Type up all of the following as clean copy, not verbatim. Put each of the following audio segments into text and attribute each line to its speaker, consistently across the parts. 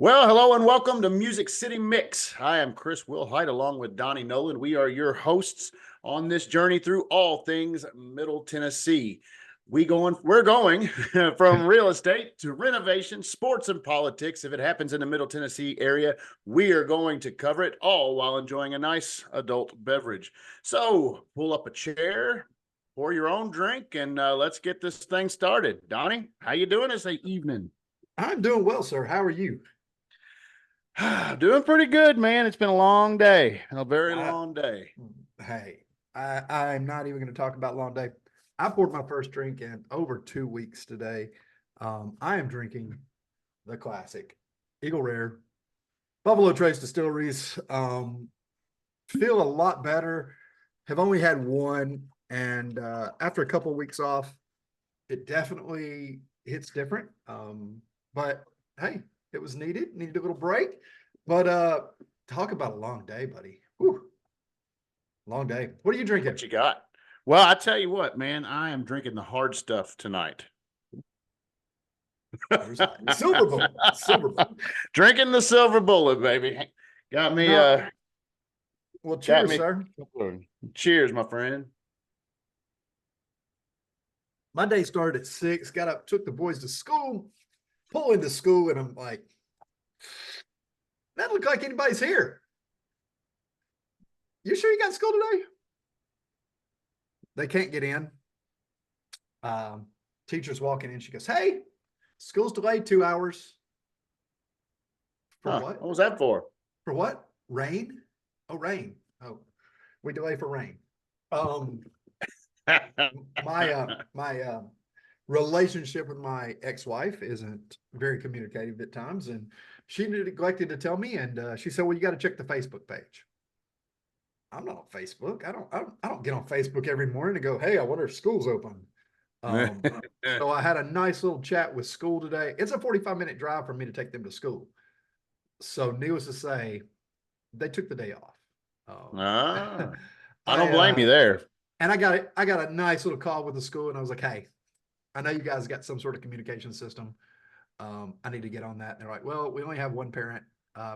Speaker 1: Well, hello and welcome to Music City Mix. I am Chris Wilhite along with Donnie Nolan. We are your hosts on this journey through all things Middle Tennessee. We're going from real estate to renovation, sports and politics. If it happens in the Middle Tennessee area, we are going to cover it all while enjoying a nice adult beverage. So pull up a chair, pour your own drink, and let's get this thing started. Donnie, how you doing this evening?
Speaker 2: I'm doing well, sir. How are you?
Speaker 1: Doing pretty good, man. It's been a long day, a very long day.
Speaker 2: Hey, I'm not even going to talk about long day. I poured my first drink in over 2 weeks today. I am drinking the classic Eagle Rare Buffalo Trace Distilleries. Feel a lot better. Have only had one, and after a couple of weeks off, it definitely hits different. But hey, it was needed a little break, but talk about a long day, buddy. Whew. Long day. What are you drinking?
Speaker 1: What you got? Well, I tell you what, man, I am drinking the hard stuff tonight.
Speaker 2: Silver Bullet. Silver Bullet.
Speaker 1: Drinking the Silver Bullet, baby. Got me
Speaker 2: well, cheers, sir.
Speaker 1: Cheers, my friend.
Speaker 2: My day started at 6, got up, took the boys to school, pull into school, and I'm like, that look like anybody's here. You sure you got school today? They can't get in. Teacher's walking in. She goes, hey, school's delayed 2 hours. For what?
Speaker 1: What was that for?
Speaker 2: For what? Rain? Oh, rain. Oh, we delay for rain. My relationship with my ex-wife isn't very communicative at times, and she neglected to tell me, and she said, well, you got to check the Facebook page. I'm not on Facebook. I don't get on Facebook every morning and go, hey, I wonder if school's open. So I had a nice little chat with school today. It's a 45-minute drive for me to take them to school. So needless to say, they took the day off.
Speaker 1: I don't blame you there.
Speaker 2: And I got a nice little call with the school, and I was like, hey, I know you guys got some sort of communication system. I need to get on that. And they're like, well, we only have one parent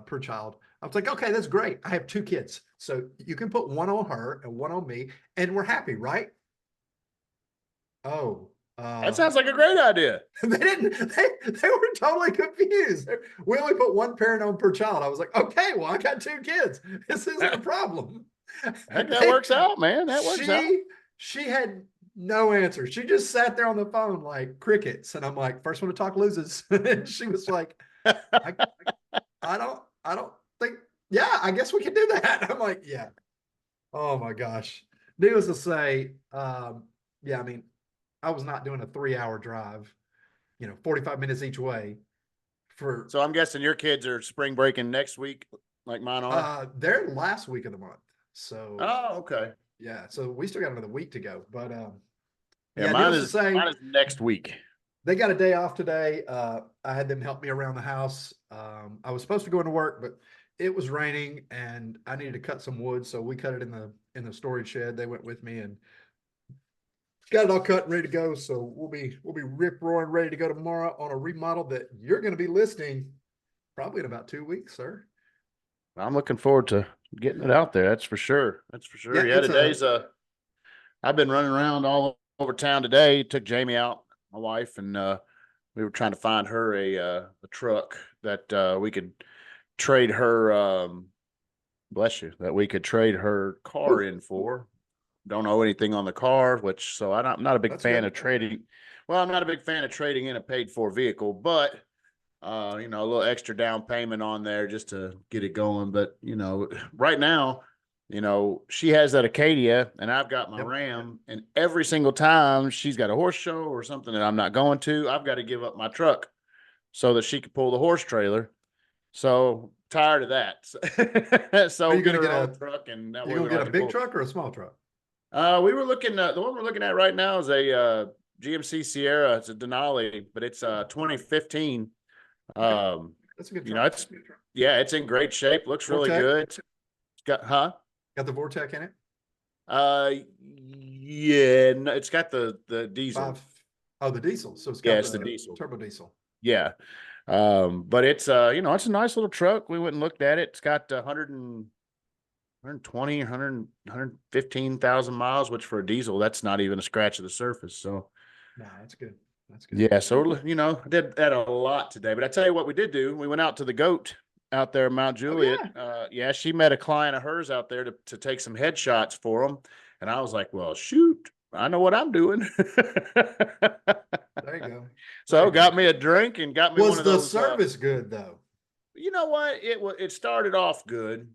Speaker 2: per child. I was like, okay, that's great. I have 2 kids. So you can put one on her and one on me, and we're happy, right? Oh.
Speaker 1: That sounds like a great idea.
Speaker 2: They were totally confused. We only put one parent on per child. I was like, okay, well, I got 2 kids. This isn't a problem.
Speaker 1: That works out, man. That works out.
Speaker 2: She had no answer. She just sat there on the phone like crickets. And I'm like, first one to talk loses. And she was like, I don't think, yeah, I guess we can do that. I'm like, yeah. Oh my gosh. Needless to say, yeah, I mean, I was not doing a 3-hour drive, 45 minutes each way for.
Speaker 1: So I'm guessing your kids are spring breaking next week, like mine are.
Speaker 2: They're last week of the month. So.
Speaker 1: Oh, okay.
Speaker 2: Yeah. So we still got another week to go, but
Speaker 1: yeah, mine is next week.
Speaker 2: They got a day off today. I had them help me around the house. I was supposed to go into work, but it was raining and I needed to cut some wood. So we cut it in the storage shed. They went with me and got it all cut and ready to go. So we'll be rip roaring ready to go tomorrow on a remodel that you're going to be listing probably in about 2 weeks, sir.
Speaker 1: I'm looking forward to getting it out there. That's for sure. Yeah, today's I've been running around all over town today. Took Jamie out, my wife, and we were trying to find her a truck that we could trade her that we could trade her car in for. Don't know anything on the car, so I'm not a big fan of trading. Well, I'm not a big fan of trading in a paid for vehicle, but a little extra down payment on there just to get it going. But right now, she has that Acadia and I've got my Ram, and every single time she's got a horse show or something that I'm not going to, I've got to give up my truck so that she can pull the horse trailer. So tired of that. So
Speaker 2: we're gonna get a
Speaker 1: truck, and
Speaker 2: you're gonna get a big truck or a small truck?
Speaker 1: We were looking the one we're looking at right now is a GMC Sierra. It's a Denali, but it's 2015.
Speaker 2: That's a good truck.
Speaker 1: It's in great shape. Looks really good. It's got
Speaker 2: the Vortec in it?
Speaker 1: Yeah, no, it's got the diesel.
Speaker 2: The diesel. So it's got
Speaker 1: the diesel.
Speaker 2: Turbo diesel.
Speaker 1: Yeah. But it's it's a nice little truck. We went and looked at it. It's got 120, 115,000 miles, which for a diesel, that's not even a scratch of the surface. So
Speaker 2: No, that's good. That's good.
Speaker 1: yeah, so I did that a lot today. But I tell you what we did do. We went out to the goat out there in Mount
Speaker 2: Oh
Speaker 1: Juliet.
Speaker 2: yeah.
Speaker 1: Yeah, she met a client of hers out there to take some headshots for them. And I was like, well, shoot, I know what I'm doing.
Speaker 2: There you go. There
Speaker 1: So
Speaker 2: you go.
Speaker 1: got me a drink and got me one
Speaker 2: Was
Speaker 1: of
Speaker 2: the
Speaker 1: those.
Speaker 2: service good though?
Speaker 1: You know what? It started off good.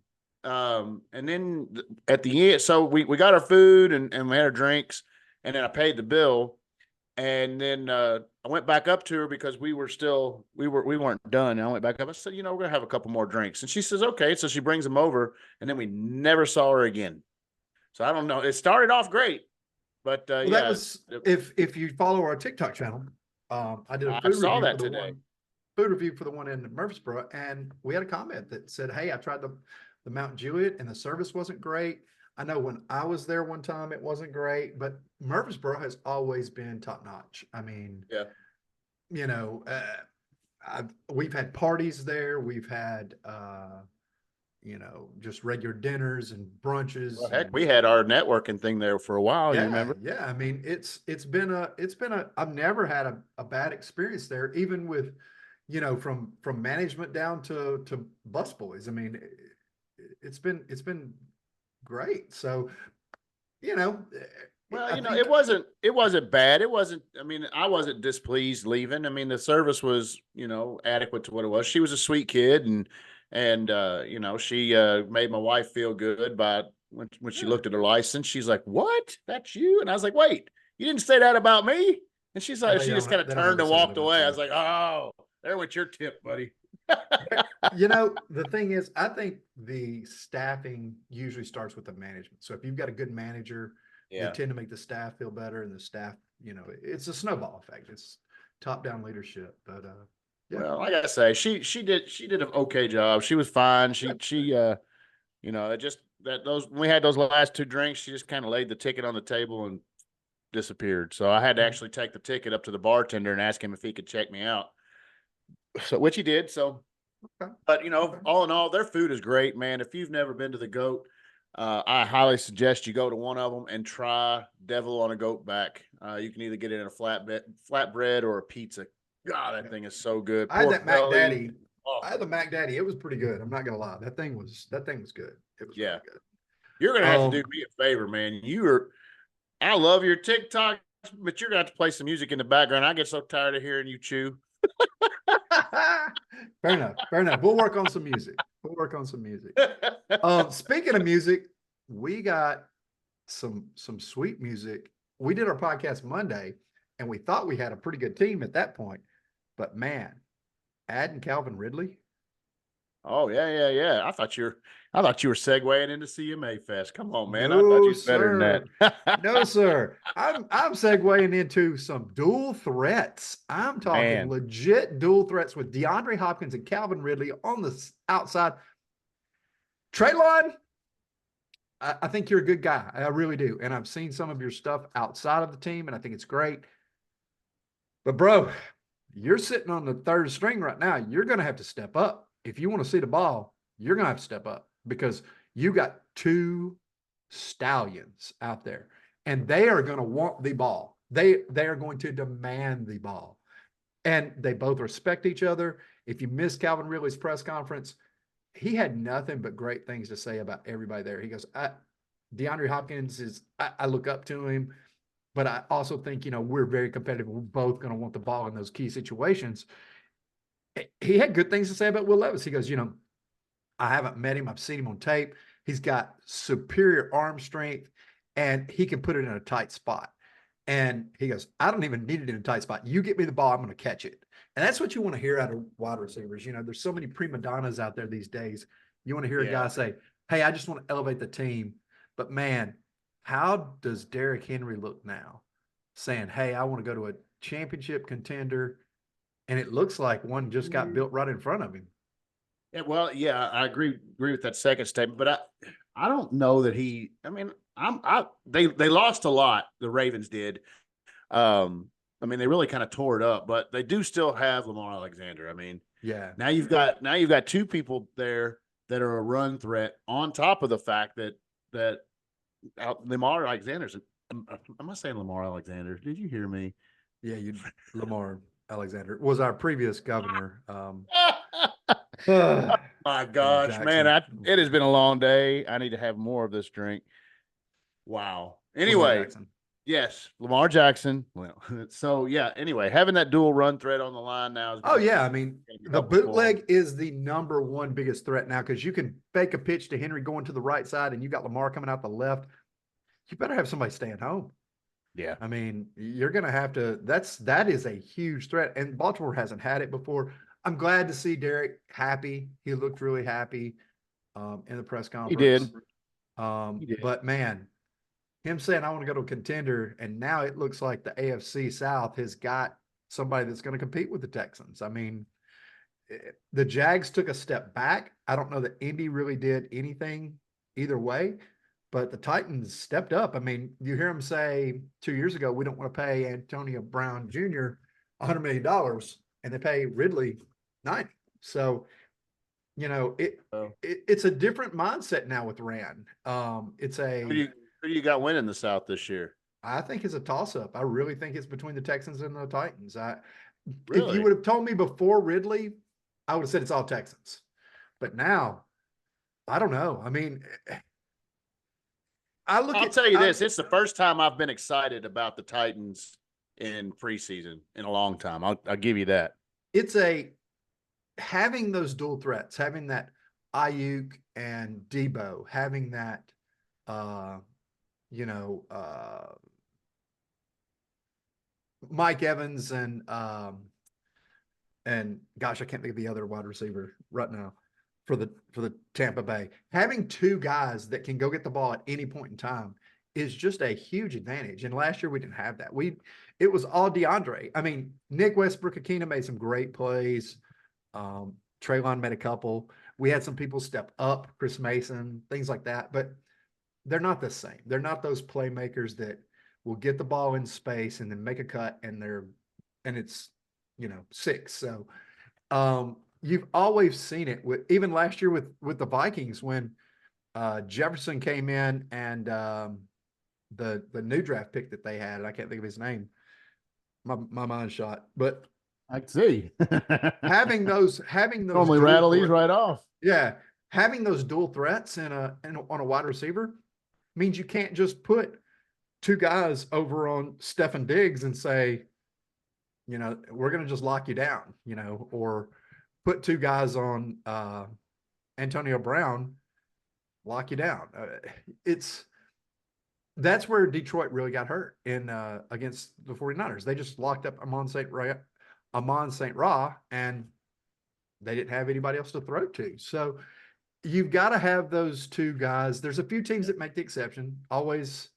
Speaker 1: And then at the end, so we got our food and we had our drinks, and then I paid the bill. And then I went back up to her because we weren't done. And I went back up. I said, we're gonna have a couple more drinks. And she says, okay. So she brings them over, and then we never saw her again. So I don't know. It started off great, but
Speaker 2: Well,
Speaker 1: yeah,
Speaker 2: that was if you follow our TikTok channel, I did a
Speaker 1: I
Speaker 2: food
Speaker 1: saw
Speaker 2: review
Speaker 1: that
Speaker 2: for the
Speaker 1: today.
Speaker 2: food review for the one in Murfreesboro, and we had a comment that said, "Hey, I tried the Mount Juliet, and the service wasn't great. I know when I was there one time, it wasn't great, but Murfreesboro has always been top notch. I mean,
Speaker 1: Yeah.
Speaker 2: you know, we've had parties there, we've had just regular dinners and
Speaker 1: Well,
Speaker 2: brunches
Speaker 1: heck,
Speaker 2: and
Speaker 1: we had our networking thing there for a while. You
Speaker 2: yeah,
Speaker 1: remember?
Speaker 2: yeah. I mean, it's been a I've never had a bad experience there, even with, from management down to busboys. I mean, it's been great. So, you know,
Speaker 1: Well,
Speaker 2: I
Speaker 1: it
Speaker 2: think
Speaker 1: wasn't bad. It wasn't, I mean, I wasn't displeased leaving. I mean, the service was, adequate to what it was. She was a sweet kid and she made my wife feel good by when she
Speaker 2: yeah,
Speaker 1: looked at her license. She's like, "What? That's you?" And I was like, "Wait, you didn't say that about me?" And she's
Speaker 2: yeah,
Speaker 1: like, she just kind of
Speaker 2: they don't
Speaker 1: turned
Speaker 2: ever
Speaker 1: and
Speaker 2: say that
Speaker 1: walked
Speaker 2: about
Speaker 1: away. I
Speaker 2: you.
Speaker 1: was like, "Oh, there went your tip, buddy."
Speaker 2: The thing is, I think the staffing usually starts with the management. So if you've got a good manager, they
Speaker 1: Yeah.
Speaker 2: tend to make the staff feel better, and the staff, it's a snowball effect. It's top down leadership. But yeah,
Speaker 1: Well, like I say, she did an okay job. She was fine. It just that those when we had those last two drinks, she just kind of laid the ticket on the table and disappeared. So I had to
Speaker 2: yeah.
Speaker 1: actually take the ticket up to the bartender and ask him if he could check me out. So which he did. So,
Speaker 2: Okay.
Speaker 1: but
Speaker 2: Okay.
Speaker 1: all in all, their food is great, man. If you've never been to the Goat, I highly suggest you go to one of them and try Devil on a Goat back. You can either get it in a flatbread or a pizza. God, that
Speaker 2: Yeah.
Speaker 1: thing is so good.
Speaker 2: I had
Speaker 1: Pork
Speaker 2: that Mac
Speaker 1: belly.
Speaker 2: Daddy.
Speaker 1: Oh,
Speaker 2: I had the Mac Daddy. It was pretty good. I'm not gonna lie. That thing was good. It was
Speaker 1: yeah.
Speaker 2: really good.
Speaker 1: You're gonna have to do
Speaker 2: Um,
Speaker 1: me a favor, man. I love your TikTok, but you're gonna have to play some music in the background. I get so tired of hearing you chew.
Speaker 2: fair enough. Fair enough. We'll work on some music. We'll work on some music. Speaking of music, we got some sweet music. We did our podcast Monday, and we thought we had a pretty good team at that point. But man, adding Calvin Ridley.
Speaker 1: Oh yeah. I thought you were segueing into CMA Fest. Come on, man. I thought
Speaker 2: No,
Speaker 1: you was better than
Speaker 2: sir.
Speaker 1: that.
Speaker 2: No, sir. I'm segueing into some dual threats. I'm talking
Speaker 1: Man,
Speaker 2: legit dual threats with DeAndre Hopkins and Calvin Ridley on the outside. Traylon, I think you're a good guy. I really do. And I've seen some of your stuff outside of the team, and I think it's great. But bro, you're sitting on the third string right now. You're going to have to step up. If you want to see the ball, you're going to have to step up because you got two stallions out there, and they are going to want the ball. They are going to demand the ball, and they both respect each other. If you missed Calvin Ridley's press conference, he had nothing but great things to say about everybody there. He goes, DeAndre Hopkins I look up to him, but I also think, we're very competitive. We're both going to want the ball in those key situations. He had good things to say about Will Levis. He goes, I haven't met him. I've seen him on tape. He's got superior arm strength, and he can put it in a tight spot. And he goes, I don't even need it in a tight spot. You get me the ball, I'm going to catch it. And that's what you want to hear out of wide receivers. There's so many prima donnas out there these days. You want to hear a guy
Speaker 1: yeah.
Speaker 2: say, hey, I just want to elevate the team. But man, how does Derrick Henry look now? Saying, hey, I want to go to a championship contender. And it looks like one just got built right in front of him.
Speaker 1: Yeah, well, yeah, I agree with that second statement, but I don't know that he. I mean, they lost a lot. The Ravens did, um, I mean, they really kind of tore it up, but they do still have Lamar Alexander. I mean,
Speaker 2: Yeah.
Speaker 1: now you've got two people there that are a run threat on top of the fact that Lamar Alexander's. Am I saying Lamar Alexander? Did you hear me?
Speaker 2: Yeah, Lamar Alexander was our previous governor.
Speaker 1: My
Speaker 2: Lamar
Speaker 1: gosh, man,
Speaker 2: Jackson.
Speaker 1: it has been a long day. I need to have more of this drink. Wow.
Speaker 2: Lamar
Speaker 1: Anyway,
Speaker 2: Jackson.
Speaker 1: yes, Lamar Jackson. Well, so yeah. Anyway, having that dual run threat on the line now is.
Speaker 2: Oh yeah, I mean the
Speaker 1: helpful for 'em.
Speaker 2: bootleg is the number one biggest threat now because you can fake a pitch to Henry going to the right side, and you got Lamar coming out the left. You better have somebody staying home.
Speaker 1: Yeah.
Speaker 2: I mean, you're going to have to. That is a huge threat, and Baltimore hasn't had it before. I'm glad to see Derek happy. He looked really happy in the press conference.
Speaker 1: He did.
Speaker 2: But man, him saying I want to go to a contender, and now it looks like the AFC South has got somebody that's going to compete with the Texans. I mean, the Jags took a step back. I don't know that Indy really did anything either way, but the Titans stepped up. I mean, you hear them say 2 years ago, we don't want to pay Antonio Brown Jr. $100 million, and they pay Ridley 90. So, you know, it's a different mindset now with Rand.
Speaker 1: Who do you got winning the South this year?
Speaker 2: I think it's a toss-up. I really think it's between the Texans and the Titans.
Speaker 1: Really?
Speaker 2: If you would have told me before Ridley, I would have said it's all Texans. But now, I don't know. I mean,
Speaker 1: I'll tell you this: it's the first time I've been excited about the Titans in preseason in a long time. I'll give you that.
Speaker 2: It's having those dual threats, having that Ayuk and Debo, having that, Mike Evans and gosh, I can't think of the other wide receiver right now for the Tampa Bay. Having two guys that can go get the ball at any point in time is just a huge advantage. And last year we didn't have that. It was all DeAndre. I mean, Nick Westbrook-Akina made some great plays. Treylon made a couple. We had some people step up, Chris Mason, things like that, but they're not the same. They're not those playmakers that will get the ball in space and then make a cut and it's 6. So you've always seen it with even last year with the Vikings when Jefferson came in and the new draft pick that they had, and I can't think of his name. My mind shot, but
Speaker 1: I see.
Speaker 2: having those
Speaker 1: normally rattle these right off.
Speaker 2: Yeah, having those dual threats on a wide receiver means you can't just put two guys over on Stefan Diggs and say, we're going to just lock you down, or put two guys on Antonio Brown, lock you down. That's where Detroit really got hurt against the 49ers. They just locked up Amon St. Ra, and they didn't have anybody else to throw to. So you've got to have those two guys. There's a few teams that make the exception. Always,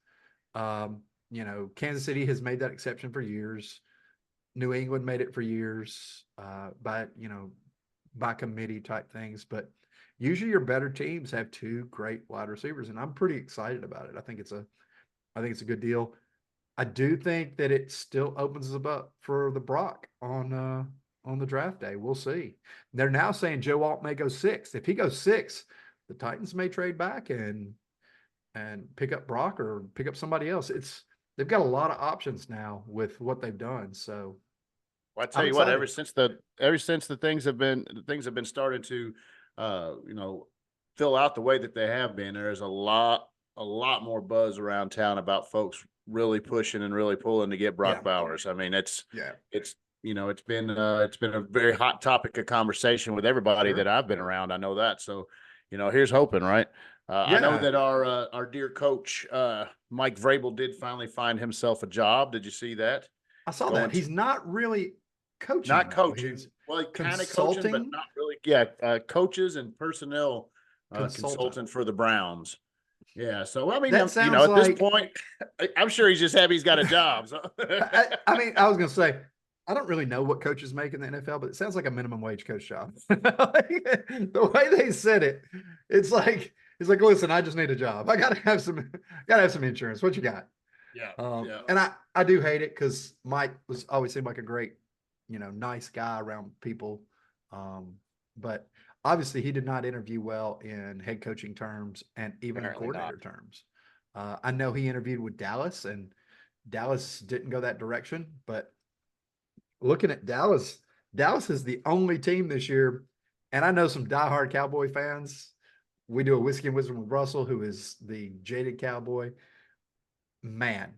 Speaker 2: Kansas City has made that exception for years. New England made it for years by committee type things. But usually your better teams have two great wide receivers, and I'm pretty excited about it. I think it's a good deal. I do think that it still opens us up for the Brock on the draft day. We'll see. They're now saying Joe Alt may go 6. If he goes 6, the Titans may trade back and pick up Brock or pick up somebody else. They've got a lot of options now with what they've done. So,
Speaker 1: well, I tell you what, ever since the things have been starting to, fill out the way that they have been, there is a lot more buzz around town about folks really pushing and really pulling to get Brock Bowers. I mean, it's been a very hot topic of conversation with everybody that I've been around. I know that. So, here's hoping, right? I know that our dear coach, Mike Vrabel, did finally find himself a job. Did you see that?
Speaker 2: I saw that. He's not really coaching.
Speaker 1: Not coaching. Well, he kind of coaching, but not really. Yeah, coaches and personnel consultant for the Browns. Yeah, so I mean, at this point, I'm sure he's just happy he's got a job. So.
Speaker 2: I mean, I was going to say, I don't really know what coaches make in the NFL, but it sounds like a minimum wage coach job. The way they said it, it's like, listen, I just need a job. I gotta have some insurance. What you got?
Speaker 1: Yeah. Yeah.
Speaker 2: And I do hate it because Mike was always seemed like a great, nice guy around people. But obviously he did not interview well in head coaching terms and even in
Speaker 1: Apparently not.
Speaker 2: coordinator terms. I know he interviewed with Dallas and Dallas didn't go that direction, but looking at Dallas, Dallas is the only team this year. And I know some diehard Cowboy fans. We do a whiskey and wisdom with Russell, who is the jaded Cowboy. Man,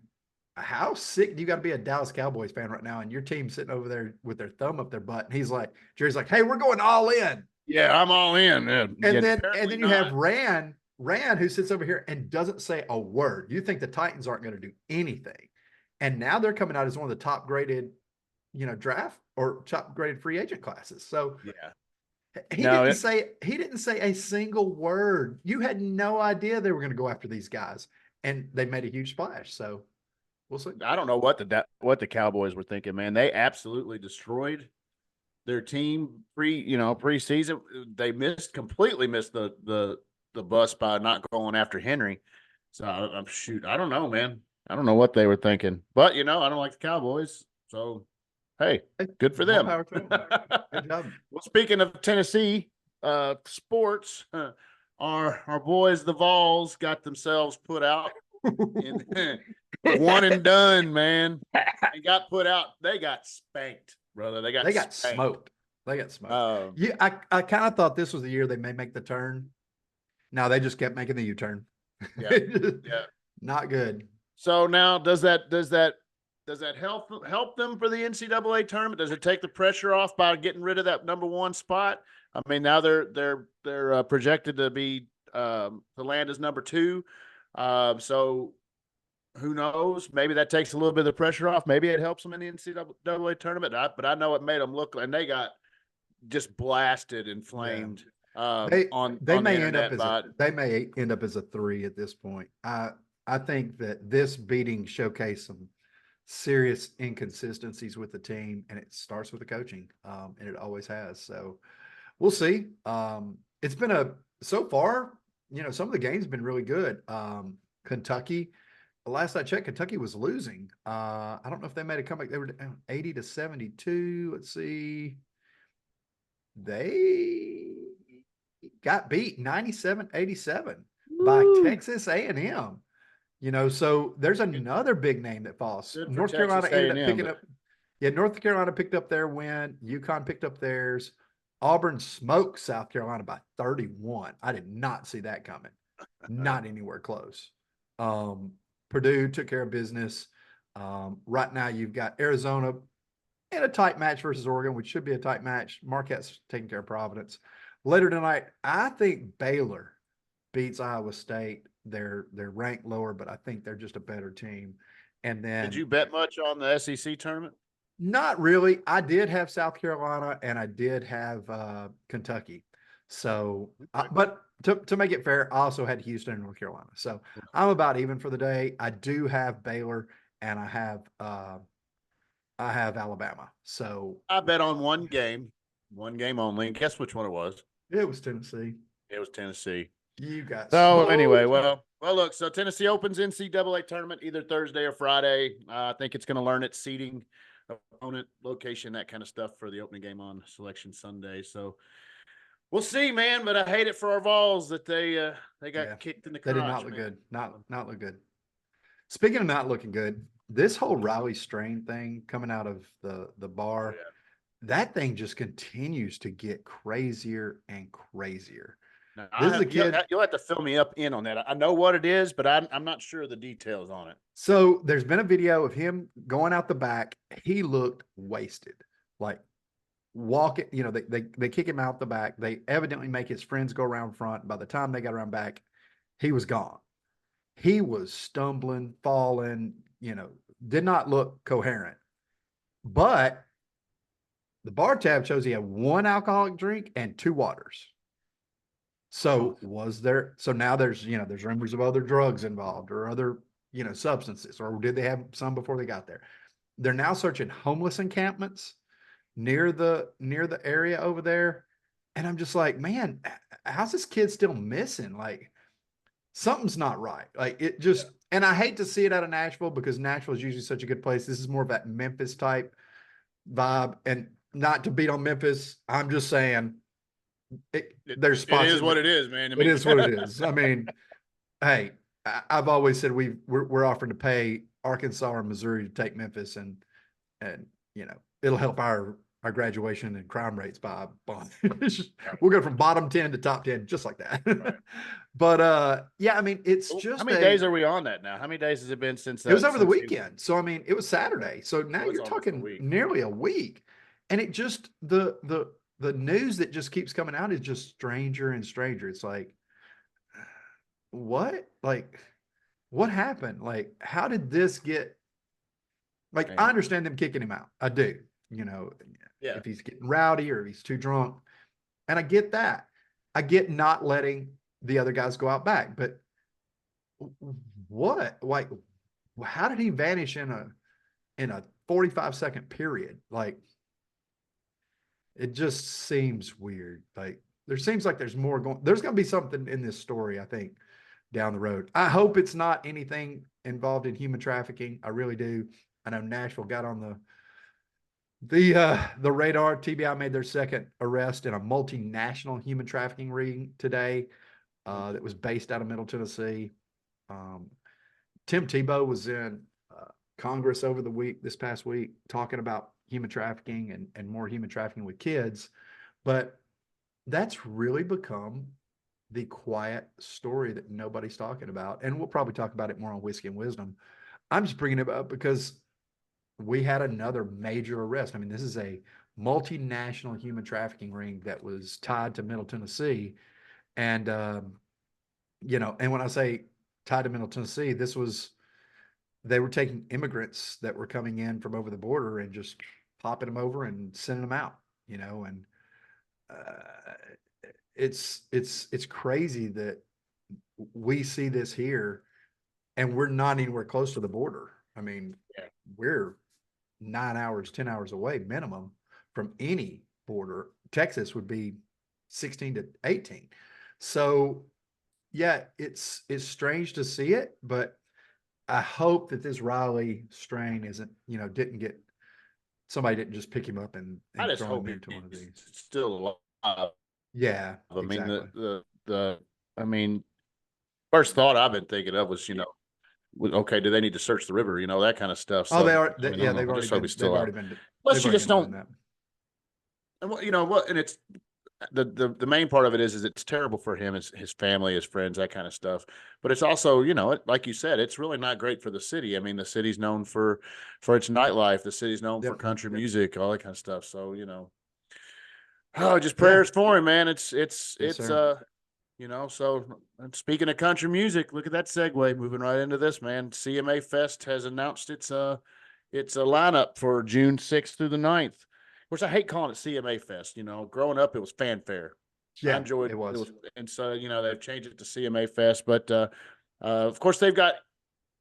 Speaker 2: how sick do you got to be a Dallas Cowboys fan right now? And your team sitting over there with their thumb up their butt. And Jerry's like, hey, we're going all in.
Speaker 1: Yeah, I'm all in.
Speaker 2: And then you have Rand, who sits over here and doesn't say a word. You think the Titans aren't going to do anything. And now they're coming out as one of the top graded, draft or top graded free agent classes. So
Speaker 1: yeah,
Speaker 2: he didn't say a single word. You had no idea they were going to go after these guys, and they made a huge splash. So we'll see.
Speaker 1: I don't know what the Cowboys were thinking, man. They absolutely destroyed their team preseason. They completely missed the bus by not going after Henry. So I don't know, man. I don't know what they were thinking, but I don't like the Cowboys. So, hey, good for them.
Speaker 2: Good job.
Speaker 1: Well, speaking of Tennessee sports, our boys, the Vols, got themselves put out in one and done, man. They got put out. They got spanked, brother. They got
Speaker 2: smoked. They got smoked. I kind of thought this was the year they may make the turn. No, they just kept making the U-turn.
Speaker 1: Yeah, yeah,
Speaker 2: not good.
Speaker 1: So now, does that help them for the NCAA tournament? Does it take the pressure off by getting rid of that number one spot? I mean, now they're projected to be to land as number two. So who knows? Maybe that takes a little bit of the pressure off. Maybe it helps them in the NCAA tournament. But I know it made them look, and they got just blasted and flamed. Yeah.
Speaker 2: They may end up as a 3 at this point. I think that this beating showcased some serious inconsistencies with the team, and it starts with the coaching, and it always has. So we'll see. It's been so far, some of the games have been really good. Kentucky, last I checked, Kentucky was losing. I don't know if they made a comeback. They were down 80-72. Let's see. They got beat 97-87 by Texas A&M. So there's another big name that falls. North Carolina ended up picking up. Yeah, North Carolina picked up their win. UConn picked up theirs. Auburn smoked South Carolina by 31. I did not see that coming. Not anywhere close. Purdue took care of business. Right now you've got Arizona in a tight match versus Oregon, which should be a tight match. Marquette's taking care of Providence. Later tonight, I think Baylor beats Iowa State. They're ranked lower, but I think they're just a better team. And then,
Speaker 1: did you bet much on the SEC tournament?
Speaker 2: Not really. I did have South Carolina and I did have Kentucky. So, but to make it fair, I also had Houston and North Carolina. So I'm about even for the day. I do have Baylor and I have Alabama. So
Speaker 1: I bet on one game only. And guess which one it was?
Speaker 2: It was Tennessee.
Speaker 1: It was Tennessee.
Speaker 2: You got
Speaker 1: so anyway. Well, look. So Tennessee opens NCAA tournament either Thursday or Friday. I think it's going to learn its seeding, opponent, location, that kind of stuff for the opening game on Selection Sunday. So we'll see, man. But I hate it for our Vols that they got kicked in the crotch.
Speaker 2: They did not look good. Not look good. Speaking of not looking good, this whole Raleigh strain thing coming out of the bar. That thing just continues to get crazier and crazier.
Speaker 1: Now, this is a kid. You'll have to fill me in on that. I know what it is, but I'm not sure of the details on it.
Speaker 2: So there's been a video of him going out the back. He looked wasted, like walking. They kick him out the back. They evidently make his friends go around front. By the time they got around back, he was gone. He was stumbling, falling. Did not look coherent. But the bar tab shows he had 1 alcoholic drink and 2 waters. So now there's rumors of other drugs involved or other, substances, or did they have some before they got there? They're now searching homeless encampments near the area over there. And I'm just like, man, how's this kid still missing? Like something's not right. Like it just, And I hate to see it out of Nashville because Nashville is usually such a good place. This is more of that Memphis type vibe. And not to beat on Memphis, I'm just saying there's
Speaker 1: It
Speaker 2: spots.
Speaker 1: is what it is, man. I
Speaker 2: It
Speaker 1: mean,
Speaker 2: is what it is. I mean, hey, I've always said we're offering to pay Arkansas or Missouri to take Memphis, and it'll help our graduation and crime rates by a bunch. We'll go from bottom 10 to top 10 just like that.
Speaker 1: Right.
Speaker 2: But yeah, I mean, it's just
Speaker 1: how many days are we on that now? How many days has it been since
Speaker 2: it was over the weekend? So I mean, it was Saturday. So now you're talking nearly a week, and it just the news that just keeps coming out is just stranger and stranger. It's like, what? Like, what happened? Like, how did this get? Like, I understand them kicking him out. I do. If he's getting rowdy or if he's too drunk, and I get that. I get not letting the other guys go out back, but what? Like, how did he vanish in a 45-second period? Like, it just seems weird. Like, there seems like there's more going. There's going to be something in this story, I think, down the road. I hope it's not anything involved in human trafficking. I really do. I know Nashville got on the radar. TBI made their second arrest in a multinational human trafficking ring today that was based out of Middle Tennessee. Tim Tebow was in Congress over this past week, talking about human trafficking and more human trafficking with kids. But that's really become the quiet story that nobody's talking about. And we'll probably talk about it more on Whiskey and Wisdom. I'm just bringing it up because we had another major arrest. I mean, this is a multinational human trafficking ring that was tied to Middle Tennessee. And, and when I say tied to Middle Tennessee, they were taking immigrants that were coming in from over the border and just popping them over and sending them out, and it's crazy that we see this here and we're not anywhere close to the border. I mean, we're 9 hours, 10 hours away minimum from any border. Texas would be 16 to 18. So yeah, it's strange to see it, but I hope that this Riley strain isn't, somebody didn't just pick him up and
Speaker 1: I just
Speaker 2: throw
Speaker 1: hope
Speaker 2: him into one of these.
Speaker 1: Still alive.
Speaker 2: Yeah.
Speaker 1: I mean,
Speaker 2: exactly.
Speaker 1: I mean, first thought I've been thinking of was, okay, do they need to search the river? That kind of stuff.
Speaker 2: So,
Speaker 1: so,
Speaker 2: they are.
Speaker 1: I mean,
Speaker 2: Yeah,
Speaker 1: they've already been.
Speaker 2: Plus,
Speaker 1: you just don't. And and it's the main part of it is it's terrible for him, his family, his friends, that kind of stuff. But it's also, like you said, it's really not great for the city. I mean, the city's known for its nightlife. The city's known for country music, all that kind of stuff. So, just prayers for him, man. So speaking of country music, look at that segue. Moving right into this, man. CMA Fest has announced its a lineup for June 6th through the 9th. Of course, I hate calling it CMA Fest. Growing up, it was Fanfare.
Speaker 2: Yeah,
Speaker 1: I enjoyed
Speaker 2: it was.
Speaker 1: And so, they've changed it to CMA Fest. But of course, they've got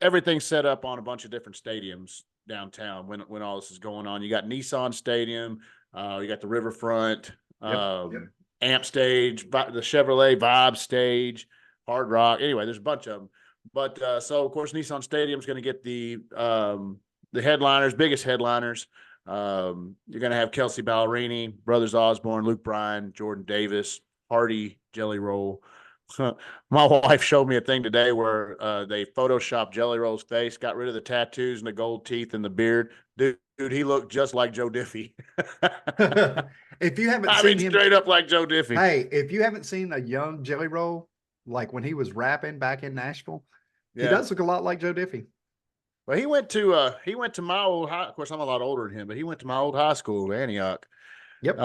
Speaker 1: everything set up on a bunch of different stadiums downtown when all this is going on. You got Nissan Stadium, you got the Riverfront, Amp Stage, the Chevrolet Vibe Stage, Hard Rock. Anyway, there's a bunch of them. But so of course, Nissan Stadium is going to get the headliners, biggest headliners. You're going to have Kelsey Ballerini, Brothers Osborne, Luke Bryan, Jordan Davis, Hardy, Jelly Roll. My wife showed me a thing today where they photoshopped Jelly Roll's face, got rid of the tattoos and the gold teeth and the beard. Dude, he looked just like Joe Diffie.
Speaker 2: If you haven't seen him
Speaker 1: straight up like Joe Diffie.
Speaker 2: Hey, if you haven't seen a young Jelly Roll, like when he was rapping back in Nashville, he does look a lot like Joe Diffie.
Speaker 1: Well, he went to my old high. Of course, I'm a lot older than him, but he went to my old high school, Antioch.
Speaker 2: Yep.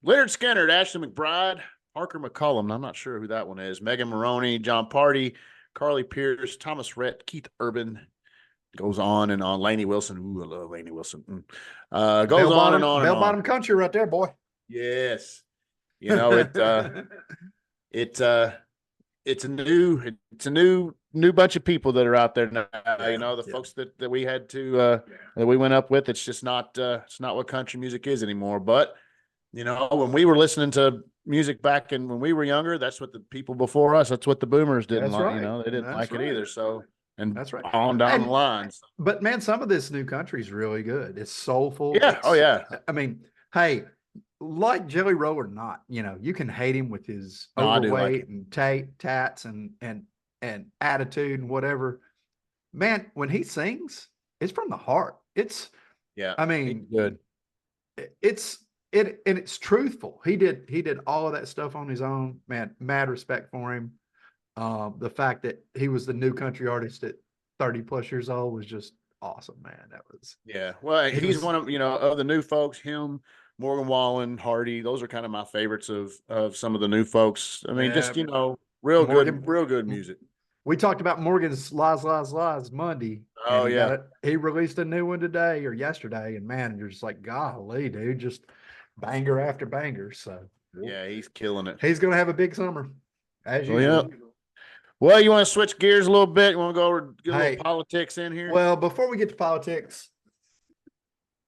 Speaker 1: Leonard Skinner, Ashley McBride, Parker McCullum. I'm not sure who that one is. Megan Maroney, John Party, Carly Pierce, Thomas Rhett, Keith Urban. Goes on and on. Lainey Wilson. Ooh, I love Lainey Wilson. Goes on and on.
Speaker 2: Bell bottom country right there, boy.
Speaker 1: Yes. It's a new bunch of people that are out there now. The folks that we had to that we went up with. It's just not what country music is anymore. But when we were listening to music back when we were younger, that's what the people before us, that's what the boomers didn't like. They didn't like it either. So and
Speaker 2: That's right.
Speaker 1: on down the
Speaker 2: And
Speaker 1: lines.
Speaker 2: but man, some of this new country is really good. It's soulful.
Speaker 1: Yeah. Oh yeah.
Speaker 2: I mean, hey, like Jelly Roll or not, you can hate him with his
Speaker 1: No, I do like it.
Speaker 2: overweight and tats and attitude and whatever. Man, when he sings, it's from the heart.
Speaker 1: Yeah.
Speaker 2: I
Speaker 1: He's
Speaker 2: mean,
Speaker 1: good.
Speaker 2: it's truthful. He did all of that stuff on his own. Man, mad respect for him. The fact that he was the new country artist at 30 plus years old was just awesome, man. That was
Speaker 1: Yeah. Well,
Speaker 2: he
Speaker 1: he's
Speaker 2: was
Speaker 1: one of the new folks, him, Morgan Wallen, Hardy. Those are kind of my favorites of some of the new folks. I mean,
Speaker 2: yeah,
Speaker 1: just, real
Speaker 2: Morgan.
Speaker 1: good music.
Speaker 2: We talked about Morgan's Lies Monday, and
Speaker 1: Oh yeah.
Speaker 2: he released a new one today or yesterday, and man, you're just like, golly, dude, just banger after banger. So
Speaker 1: Yeah, he's killing it.
Speaker 2: he's gonna have a big summer, as
Speaker 1: Well, yeah.
Speaker 2: usual.
Speaker 1: Well, you want to switch gears a little bit? You want to go over get a
Speaker 2: Hey,
Speaker 1: little politics in here?
Speaker 2: well, before we get to politics,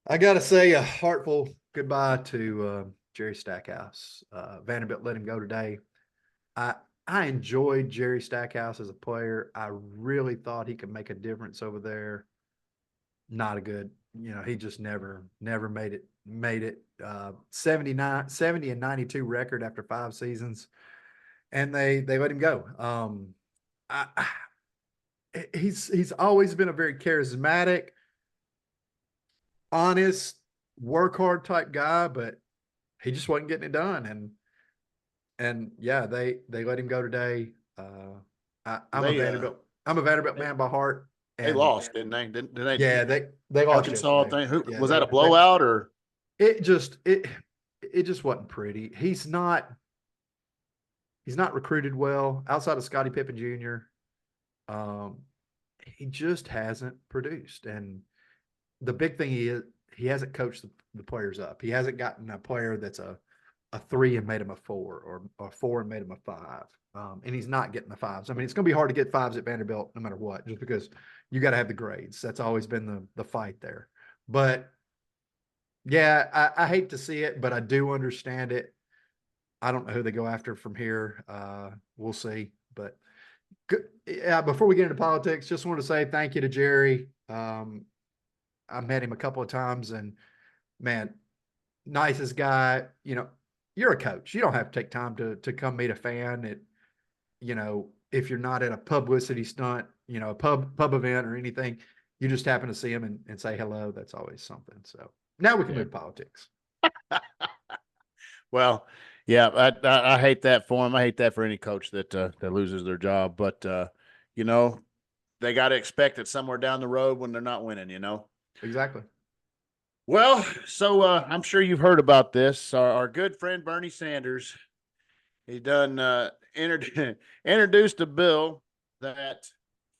Speaker 2: I got to say a heartful goodbye to Jerry Stackhouse. Vanderbilt let him go today. I I enjoyed Jerry Stackhouse as a player. I really thought he could make a difference over there. Not a good, he just never made it. 70 and 92 record after 5 seasons, and they let him go. I he's always been a very charismatic, honest, work hard type guy, but he just wasn't getting it done. And yeah, they let him go today. I'm a
Speaker 1: They
Speaker 2: Vanderbilt man by heart,
Speaker 1: they
Speaker 2: and
Speaker 1: lost, didn't they? Didn't they?
Speaker 2: yeah, they lost
Speaker 1: Arkansas
Speaker 2: yesterday.
Speaker 1: thing. Who
Speaker 2: Yeah,
Speaker 1: was that? A blowout or?
Speaker 2: it just it just wasn't pretty. He's not recruited well outside of Scottie Pippen Jr. Um, he just hasn't produced, and the big thing he hasn't coached the players up. He hasn't gotten a player that's a three and made him a four, or a four and made him a five. And he's not getting the fives. I mean, it's going to be hard to get fives at Vanderbilt no matter what, just because you got to have the grades. That's always been the fight there. But yeah, I hate to see it, but I do understand it. I don't know who they go after from here. We'll see. But yeah, before we get into politics, just want to say thank you to Jerry. I met him a couple of times, and man, nicest guy. You're a coach. You don't have to take time to come meet a fan at, if you're not at a publicity stunt, a pub event or anything, you just happen to see him and say hello. That's always something. So now we can move to politics.
Speaker 1: Well, yeah, I hate that for him. I hate that for any coach that loses their job. But they got to expect it somewhere down the road when they're not winning.
Speaker 2: Exactly.
Speaker 1: Well, so I'm sure you've heard about this. Our good friend Bernie Sanders, he done introduced a bill that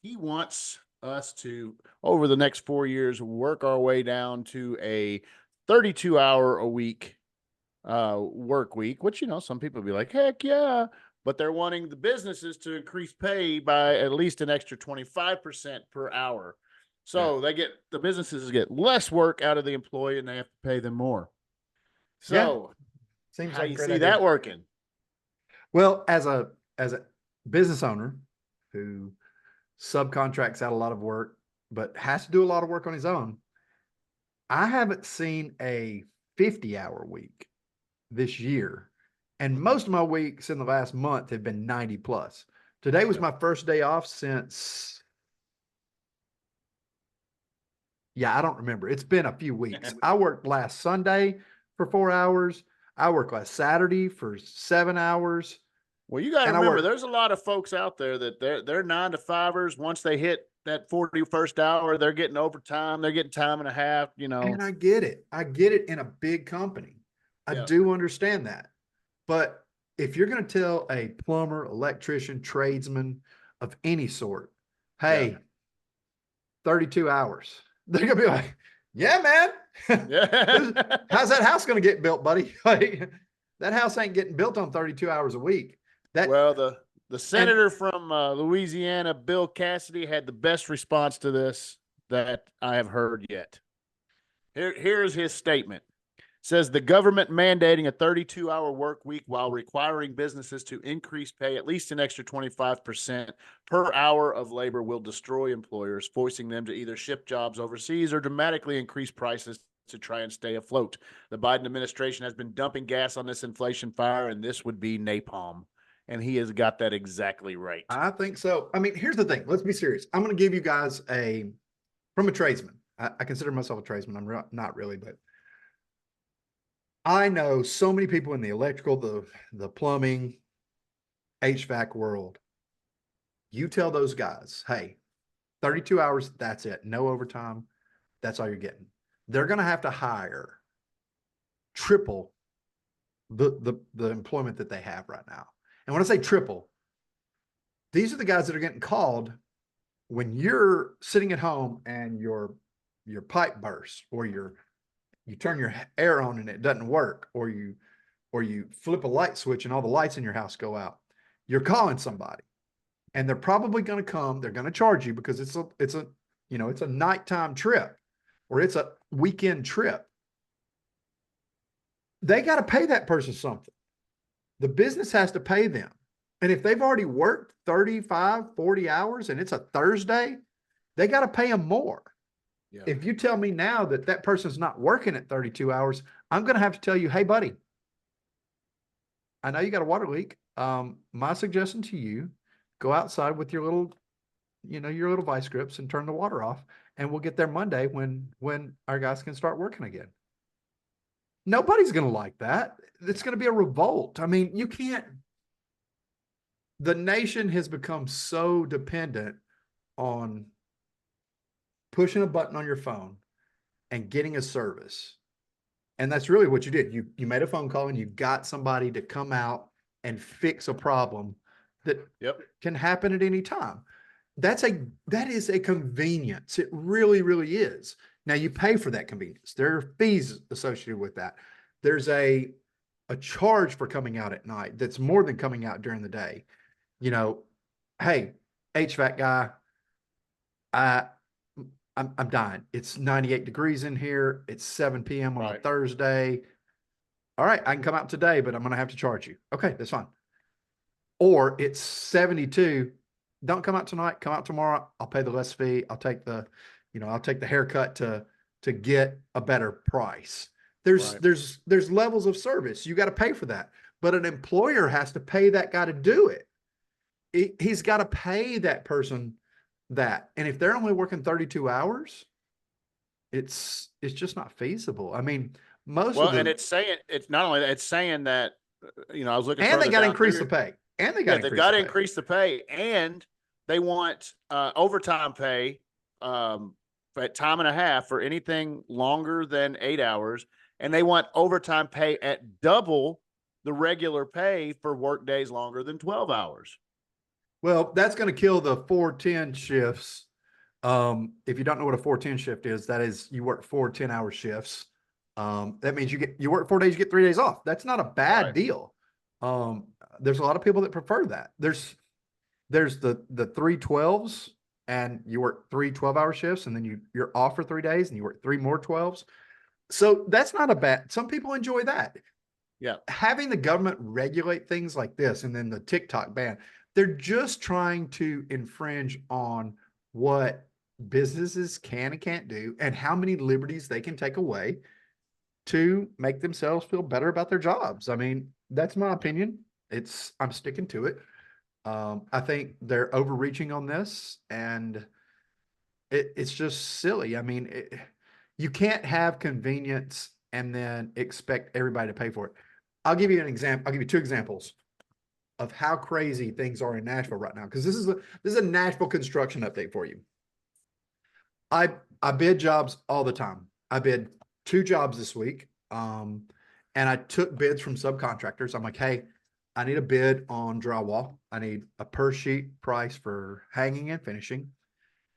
Speaker 1: he wants us to, over the next 4 years, work our way down to a 32-hour a week work week, which, some people be like, heck yeah. But they're wanting the businesses to increase pay by at least an extra 25% per hour. So the businesses get less work out of the employee and they have to pay them more. So
Speaker 2: seems
Speaker 1: how
Speaker 2: like
Speaker 1: you
Speaker 2: a great
Speaker 1: see
Speaker 2: idea.
Speaker 1: that working?
Speaker 2: Well, as a business owner who subcontracts out a lot of work, but has to do a lot of work on his own, I haven't seen a 50-hour week this year. And most of my weeks in the last month have been 90 plus. Today was my first day off since, I don't remember. It's been a few weeks. I worked last Sunday for 4 hours. I worked last Saturday for 7 hours.
Speaker 1: Well, you got to remember, there's a lot of folks out there that they're 9 to 5ers. Once they hit that 41st hour, they're getting overtime. They're getting time and a half,
Speaker 2: And I get it. I get it in a big company. I do understand that. But if you're going to tell a plumber, electrician, tradesman of any sort, hey, 32 hours, they're going to be like, yeah, man.
Speaker 1: Yeah.
Speaker 2: How's that house going to get built, buddy? Like, that house ain't getting built on 32 hours a week.
Speaker 1: Well, the senator from Louisiana, Bill Cassidy, had the best response to this that I have heard yet. Here's his statement. Says the government mandating a 32-hour work week while requiring businesses to increase pay at least an extra 25% per hour of labor will destroy employers, forcing them to either ship jobs overseas or dramatically increase prices to try and stay afloat. The Biden administration has been dumping gas on this inflation fire, and this would be napalm. And he has got that exactly right.
Speaker 2: I think so. I mean, here's the thing. Let's be serious. I'm going to give you guys from a tradesman. I consider myself a tradesman. I'm not really, but I know so many people in the electrical, the plumbing, HVAC world. You tell those guys, hey, 32 hours, that's it. No overtime. That's all you're getting. They're going to have to hire triple the employment that they have right now. And when I say triple, these are the guys that are getting called when you're sitting at home and your pipe bursts, or you turn your air on and it doesn't work, or you flip a light switch and all the lights in your house go out. You're calling somebody, and they're probably going to come. They're going to charge you because it's a nighttime trip, or it's a weekend trip. They got to pay that person something. The business has to pay them. And if they've already worked 35, 40 hours and it's a Thursday, they got to pay them more. Yeah. If you tell me now that that person's not working at 32 hours, I'm going to have to tell you, hey, buddy, I know you got a water leak. My suggestion to you, go outside with your little vice grips and turn the water off, and we'll get there Monday when our guys can start working again. Nobody's going to like that. It's going to be a revolt. I mean, you can't. The nation has become so dependent on pushing a button on your phone and getting a service. And that's really what you did. You made a phone call and you got somebody to come out and fix a problem that can happen at any time. That is a convenience. It really, really is. Now you pay for that convenience. There are fees associated with that. There's a charge for coming out at night that's more than coming out during the day. Hey, HVAC guy, I'm dying. It's 98 degrees in here. It's 7 p.m. on a Thursday. All right, I can come out today, but I'm going to have to charge you. Okay, that's fine. Or it's 72. Don't come out tonight. Come out tomorrow. I'll pay the less fee. I'll take the haircut to get a better price. There's levels of service. You got to pay for that. But an employer has to pay that guy to do it. He's got to pay that person that. And if they're only working 32 hours, it's just not feasible. I mean,
Speaker 1: and it's not only that, it's saying that, I was looking,
Speaker 2: and they got to increase the pay, and they got to
Speaker 1: increase the pay, and they want overtime pay at time and a half for anything longer than 8 hours. And they want overtime pay at double the regular pay for work days longer than 12 hours.
Speaker 2: Well, that's going to kill the 4-10 shifts. If you don't know what a 4-10 shift is, that is you work 4 10-hour shifts. That means you work 4 days, you get 3 days off. That's not a bad deal. There's a lot of people that prefer that. There's the 3-12s, and you work 3 12-hour shifts, and then you're off for 3 days and you work 3 more 12s. So that's not a bad. Some people enjoy that.
Speaker 1: Yeah.
Speaker 2: Having the government regulate things like this, and then the TikTok ban, they're just trying to infringe on what businesses can and can't do, and how many liberties they can take away to make themselves feel better about their jobs. I mean, that's my opinion. I'm sticking to it. I think they're overreaching on this, and it's just silly. I mean, you can't have convenience and then expect everybody to pay for it. I'll give you an example. I'll give you 2 examples of how crazy things are in Nashville right now, because this is a Nashville construction update for you. I bid jobs all the time. I bid 2 jobs this week, and I took bids from subcontractors. I'm like, hey, I need a bid on drywall. I need a per sheet price for hanging and finishing,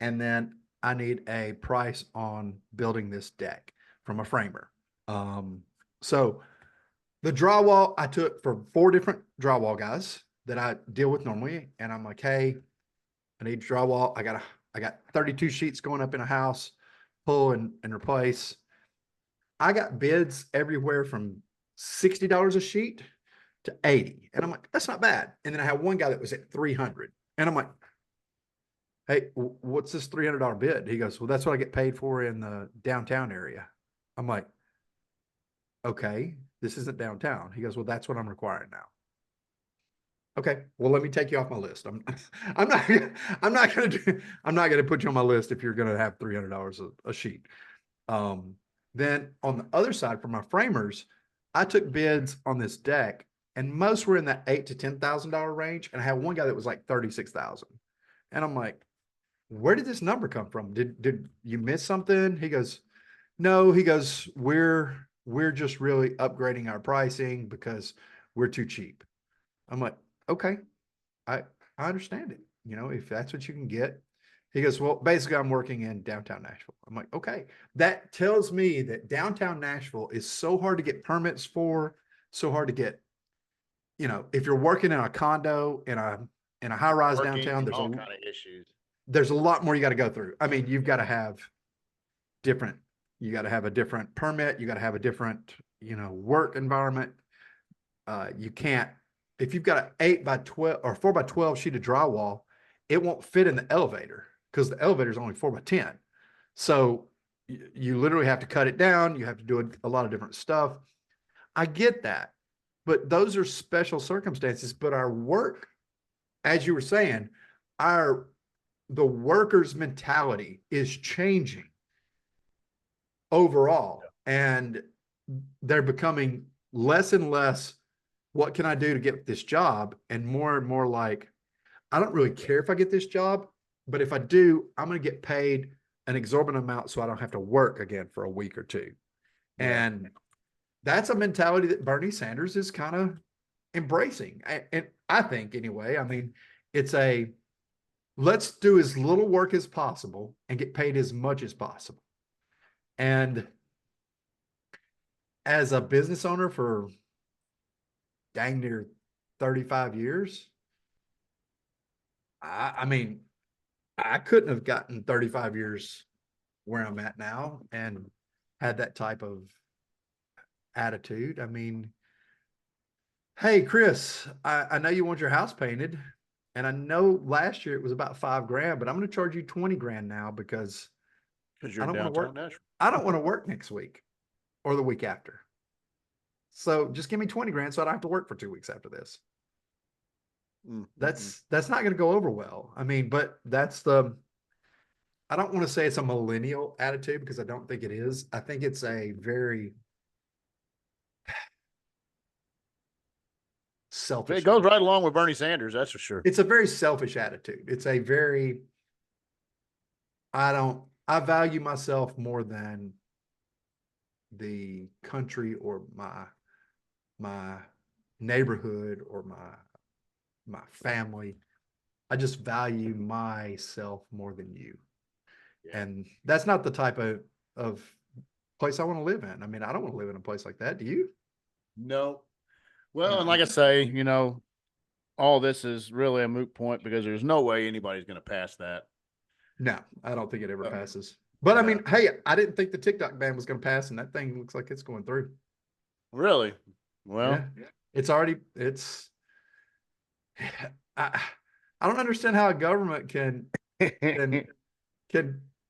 Speaker 2: and then I need a price on building this deck from a framer. So the drywall I took for 4 different drywall guys that I deal with normally. And I'm like, hey, I need drywall. I got 32 sheets going up in a house, pull and replace. I got bids everywhere from $60 a sheet to 80. And I'm like, that's not bad. And then I had one guy that was at 300. And I'm like, hey, what's this $300 bid? He goes, well, that's what I get paid for in the downtown area. I'm like, okay, this isn't downtown. He goes, well, that's what I'm requiring now. Okay, well, let me take you off my list. I'm not, I'm not gonna put you on my list if you're gonna have $300 a sheet. Then on the other side for my framers, I took bids on this deck, and most were in that $8,000 to $10,000 range, and I had one guy that was like 36,000, and I'm like, where did this number come from? Did you miss something? He goes, no. He goes, we're just really upgrading our pricing because we're too cheap. I'm like, okay, I understand it. You know, if that's what you can get. He goes, well, basically I'm working in downtown Nashville. I'm like, okay. That tells me that downtown Nashville is so hard to get permits for, so hard to get, you know, if you're working in a condo in a high rise downtown,
Speaker 1: all kind of issues.
Speaker 2: There's a lot more you got to go through. I mean, you've got to have different, you got to have a different permit, you got to have a different, you know, work environment. You can't, if you've got an 8x12 or 4x12 sheet of drywall, it won't fit in the elevator because the elevator is only 4x10. So you literally have to cut it down. You have to do a lot of different stuff. I get that, but those are special circumstances. But our work, as you were saying, the workers' mentality is changing overall, and they're becoming less and less, what can I do to get this job? And more like, I don't really care if I get this job, but if I do, I'm going to get paid an exorbitant amount so I don't have to work again for a week or two. Yeah. And that's a mentality that Bernie Sanders is kind of embracing. And I think anyway, I mean, let's do as little work as possible and get paid as much as possible. And as a business owner for dang near 35 years, I mean, I couldn't have gotten 35 years where I'm at now and had that type of attitude. I mean, hey, Chris, I know you want your house painted, and I know last year it was about $5,000, but I'm going to charge you 20 grand now because
Speaker 1: you're
Speaker 2: I don't want to work.
Speaker 1: Nashville.
Speaker 2: I don't want to work next week or the week after. So just give me 20 grand so I don't have to work for 2 weeks after this. That's not going to go over well. I mean, but I don't want to say it's a millennial attitude because I don't think it is. I think it's a very selfish.
Speaker 1: It goes right along with Bernie Sanders, that's for sure.
Speaker 2: It's a very selfish attitude. It's a very, I value myself more than the country or my neighborhood or my family. I just value myself more than you. Yeah. And that's not the type of place I want to live in. I mean, I don't want to live in a place like that. Do you?
Speaker 1: No. Well, and like I say, you know, all this is really a moot point because there's no way anybody's going to pass that.
Speaker 2: No, I don't think it ever passes. But I mean, hey, I didn't think the TikTok ban was going to pass, and that thing looks like it's going through.
Speaker 1: Really? Well,
Speaker 2: yeah. I don't understand how a government can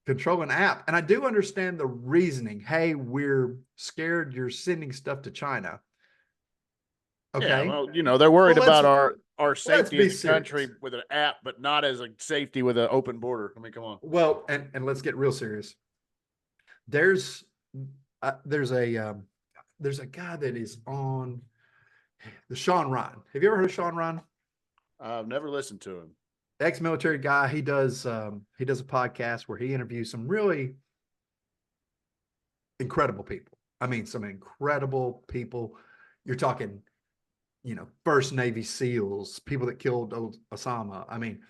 Speaker 2: control an app. And I do understand the reasoning. Hey, we're scared you're sending stuff to China. Okay.
Speaker 1: Yeah, well, you know, they're worried about our safety as a country with an app, but not as a safety with an open border. I mean, come on.
Speaker 2: Well, and let's get real serious. There's a guy that is on the Sean Ryan. Have you ever heard of Sean Ryan?
Speaker 1: I've never listened to him.
Speaker 2: Ex-military guy. He does a podcast where he interviews some really incredible people. I mean, some incredible people. You're talking, you know, first Navy SEALs, people that killed Osama. I mean,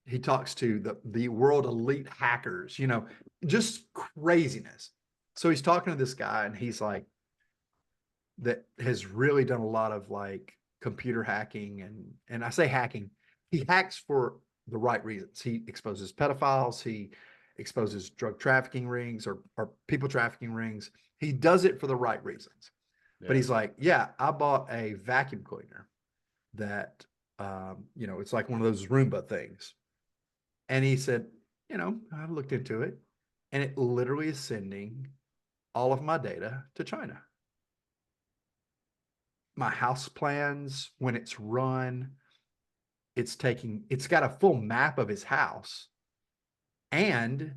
Speaker 2: he talks to the world elite hackers, you know, just craziness. So he's talking to this guy, and he's like, that has really done a lot of like computer hacking, and I say hacking, he hacks for the right reasons. He exposes pedophiles, he exposes drug trafficking rings or people trafficking rings. He does it for the right reasons. But he's like, yeah, I bought a vacuum cleaner that, it's like one of those Roomba things. And he said, I looked into it, and it literally is sending all of my data to China. My house plans, when it's run, it's got a full map of his house. And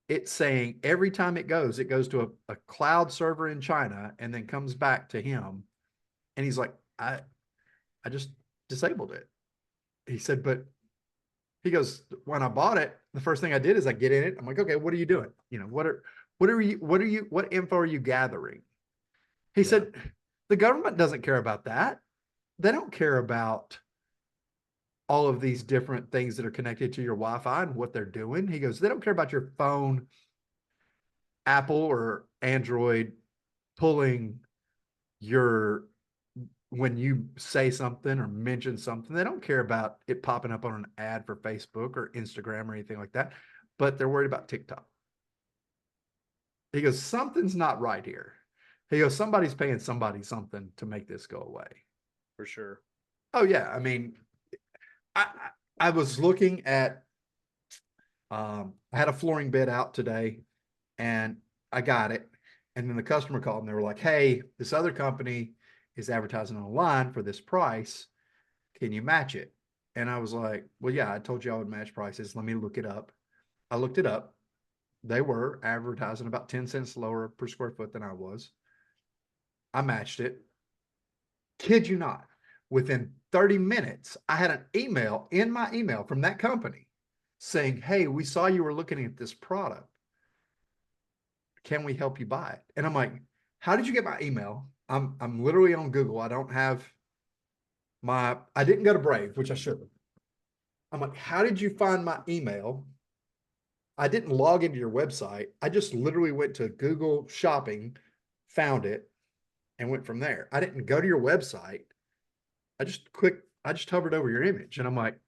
Speaker 2: it's saying every time it goes to a cloud server in China and then comes back to him. And he's like, I just disabled it. He said, but he goes, when I bought it, the first thing I did is I get in it. I'm like, okay, what are you doing? What info are you gathering? He said, the government doesn't care about that. They don't care about all of these different things that are connected to your Wi-Fi and what they're doing. He goes, they don't care about your phone, Apple or Android pulling when you say something or mention something. They don't care about it popping up on an ad for Facebook or Instagram or anything like that, but they're worried about TikTok. He goes, something's not right here. He goes, somebody's paying somebody something to make this go away.
Speaker 1: For sure.
Speaker 2: Oh yeah. I mean, I was looking at, I had a flooring bid out today and I got it. And then the customer called and they were like, hey, this other company is advertising online for this price. Can you match it? And I was like, well, yeah, I told you I would match prices. Let me look it up. I looked it up. They were advertising about 10 cents lower per square foot than I was. I matched it. Kid you not. Within 30 minutes, I had an email in my email from that company saying, hey, we saw you were looking at this product. Can we help you buy it? And I'm like, how did you get my email? I'm literally on Google. I don't have I didn't go to Brave, which I should have. I'm like, how did you find my email? I didn't log into your website. I just literally went to Google Shopping, found it, and went from there. I didn't go to your website. I just hovered over your image, and I'm like,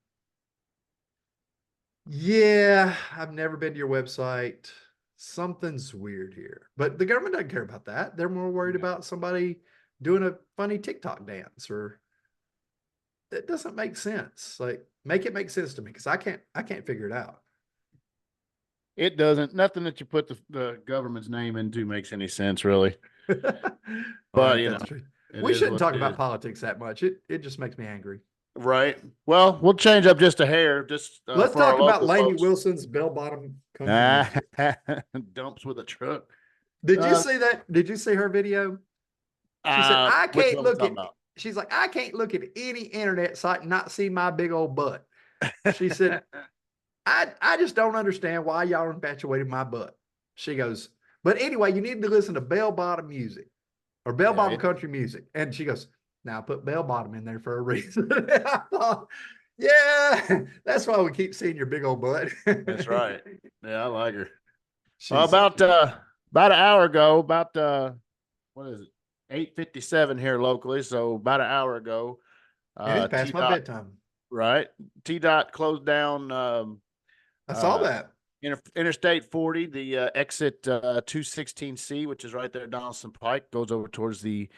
Speaker 2: yeah, I've never been to your website. Something's weird here. But the government doesn't care about that. They're more worried about somebody doing a funny TikTok dance, or that doesn't make sense. Like, make it make sense to me, because I can't figure it out.
Speaker 1: It doesn't. Nothing that you put the government's name into makes any sense, really. But
Speaker 2: that's true. We shouldn't talk about politics that much. It just makes me angry.
Speaker 1: Right. Well, we'll change up just a hair. Just
Speaker 2: let's talk about Lainey Wilson's bell-bottom country
Speaker 1: dumps with a truck.
Speaker 2: Did you see that? Did you see her video? She said, I can't look at, she's like, I can't look at any internet site and not see my big old butt. She said, I just don't understand why y'all infatuated my butt. She goes, but anyway, you need to listen to bell-bottom music or bell-bottom country music. And she goes, now I put bell-bottom in there for a reason. I thought, yeah, that's why we keep seeing your big old butt.
Speaker 1: That's right. Yeah, I like her. About an hour ago, what is it? 8:57 here locally. So about an hour ago.
Speaker 2: It is past my bedtime.
Speaker 1: Right. T-Dot closed down.
Speaker 2: I saw that.
Speaker 1: Interstate 40, the exit 216C, which is right there, Donaldson Pike, goes over towards the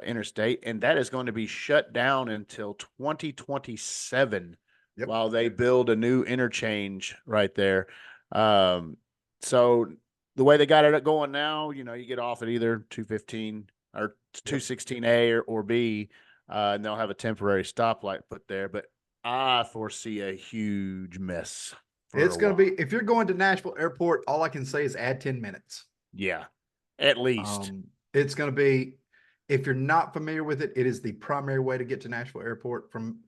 Speaker 1: interstate, and that is going to be shut down until 2027 while they build a new interchange right there. So the way they got it going now, you get off at either 215 or 216A or B, and they'll have a temporary stoplight put there. But I foresee a huge mess.
Speaker 2: It's going to be, if you're going to Nashville Airport, all I can say is add 10 minutes.
Speaker 1: Yeah, at least.
Speaker 2: It's going to be, if you're not familiar with it, it is the primary way to get to Nashville Airport from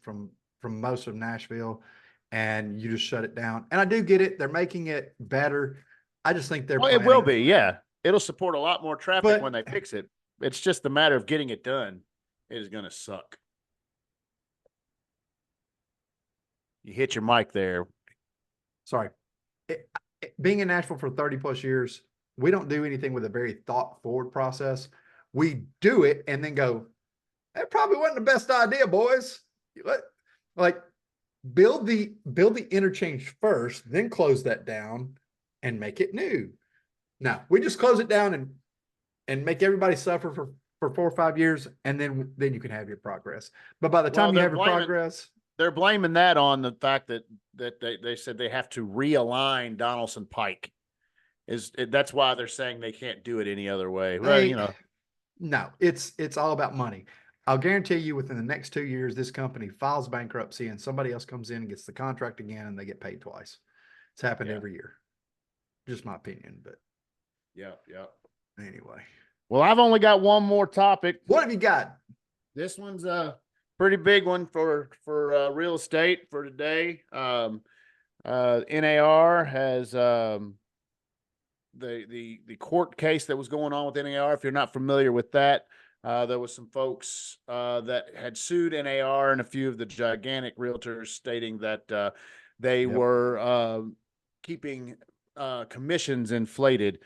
Speaker 2: most of Nashville, and you just shut it down. And I do get it. They're making it better. I just think
Speaker 1: it will be, yeah. It'll support a lot more traffic when they fix it. It's just a matter of getting it done. It is going to suck. You hit your mic there.
Speaker 2: Sorry. Being in Nashville for 30 plus years, we don't do anything with a very thought forward process. We do it and then go, that probably wasn't the best idea, boys. Like build the interchange first, then close that down, and make it new. No, we just close it down and make everybody suffer for 4 or 5 years, and then you can have your progress. But by the time
Speaker 1: Well,
Speaker 2: you have your progress,
Speaker 1: they're blaming that on the fact that they said they have to realign Donaldson Pike. That's why they're saying they can't do it any other way. Well, you know,
Speaker 2: no, it's all about money. I'll guarantee you within the next 2 years, this company files bankruptcy and somebody else comes in and gets the contract again and they get paid twice. It's happened every year. Just my opinion, but
Speaker 1: yeah.
Speaker 2: anyway.
Speaker 1: Well, I've only got one more topic.
Speaker 2: What have you got?
Speaker 1: This one's a pretty big one for real estate for today. NAR has the court case that was going on with NAR. If you're not familiar with that, there was some folks that had sued NAR and a few of the gigantic realtors, stating that they were keeping commissions inflated.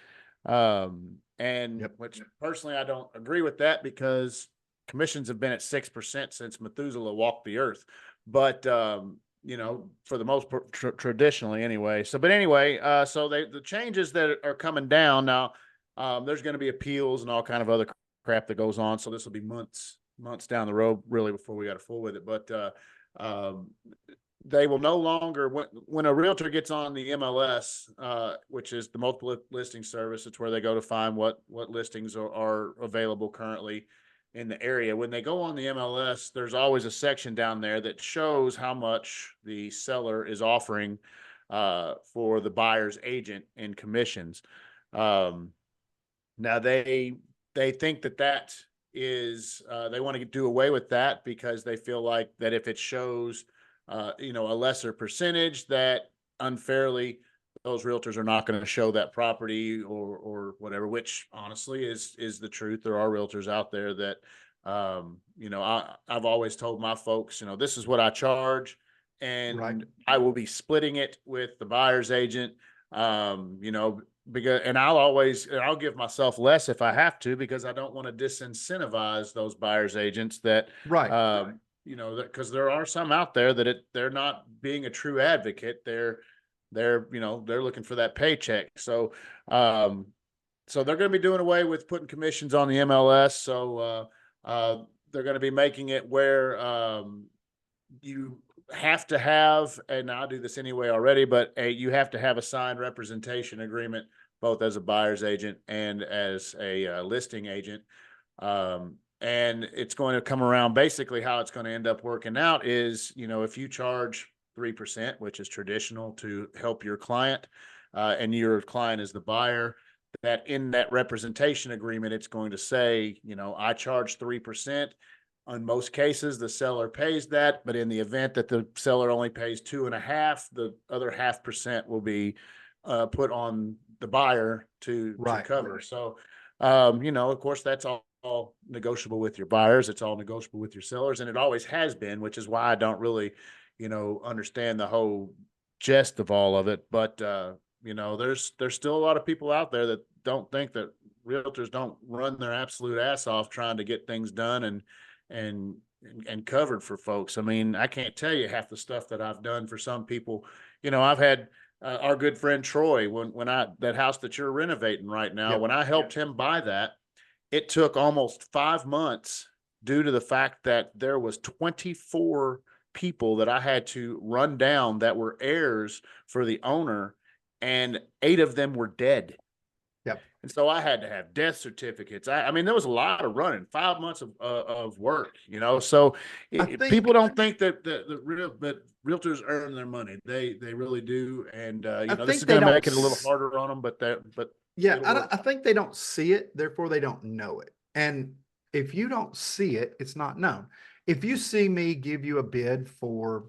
Speaker 1: Which personally I don't agree with that, because commissions have been at 6% since Methuselah walked the earth. But you know, for the most part, traditionally anyway. So the changes that are coming down now, there's going to be appeals and all kind of other crap that goes on. So this will be months down the road, really, before we got a fool with it. But they will no longer, when a realtor gets on the MLS, which is the multiple listing service, it's where they go to find what listings are available currently in the area. When they go on the MLS, there's always a section down there that shows how much the seller is offering for the buyer's agent in commissions. Now they think that is they want to do away with that, because they feel like that if it shows a lesser percentage, that unfairly those realtors are not going to show that property or whatever, which honestly is the truth. There are realtors out there that, I've always told my folks, this is what I charge, and I will be splitting it with the buyer's agent, because, and I'll give myself less if I have to, because I don't want to disincentivize those buyer's agents that, because there are some out there that they're not being a true advocate. They're looking for that paycheck. So they're going to be doing away with putting commissions on the MLS. So they're going to be making it where you have to have, and I do this anyway already, but you have to have a signed representation agreement, both as a buyer's agent and as a listing agent. And it's going to come around, basically how it's going to end up working out is, if you charge 3%, which is traditional to help your client, and your client is the buyer, that in that representation agreement, it's going to say, I charge 3%. On most cases, the seller pays that, but in the event that the seller only pays 2.5%, the other 0.5% will be put on the buyer to cover. So, of course, that's all negotiable with your buyers. It's all negotiable with your sellers, and it always has been, which is why I don't really, understand the whole gist of all of it. But there's still a lot of people out there that don't think that realtors don't run their absolute ass off trying to get things done and covered for folks. I mean, I can't tell you half the stuff that I've done for some people. I've had our good friend Troy, when that house that you're renovating right now, when I helped him buy that, it took almost 5 months due to the fact that there was 24 people that I had to run down that were heirs for the owner, and 8 of them were dead.
Speaker 2: Yep.
Speaker 1: And so I had to have death certificates. I mean, there was a lot of running, 5 months of work, so people don't think that that realtors earn their money. They really do. And, this is going to make it a little harder on them, but
Speaker 2: I think they don't see it, therefore they don't know it. And if you don't see it, it's not known. If you see me give you a bid for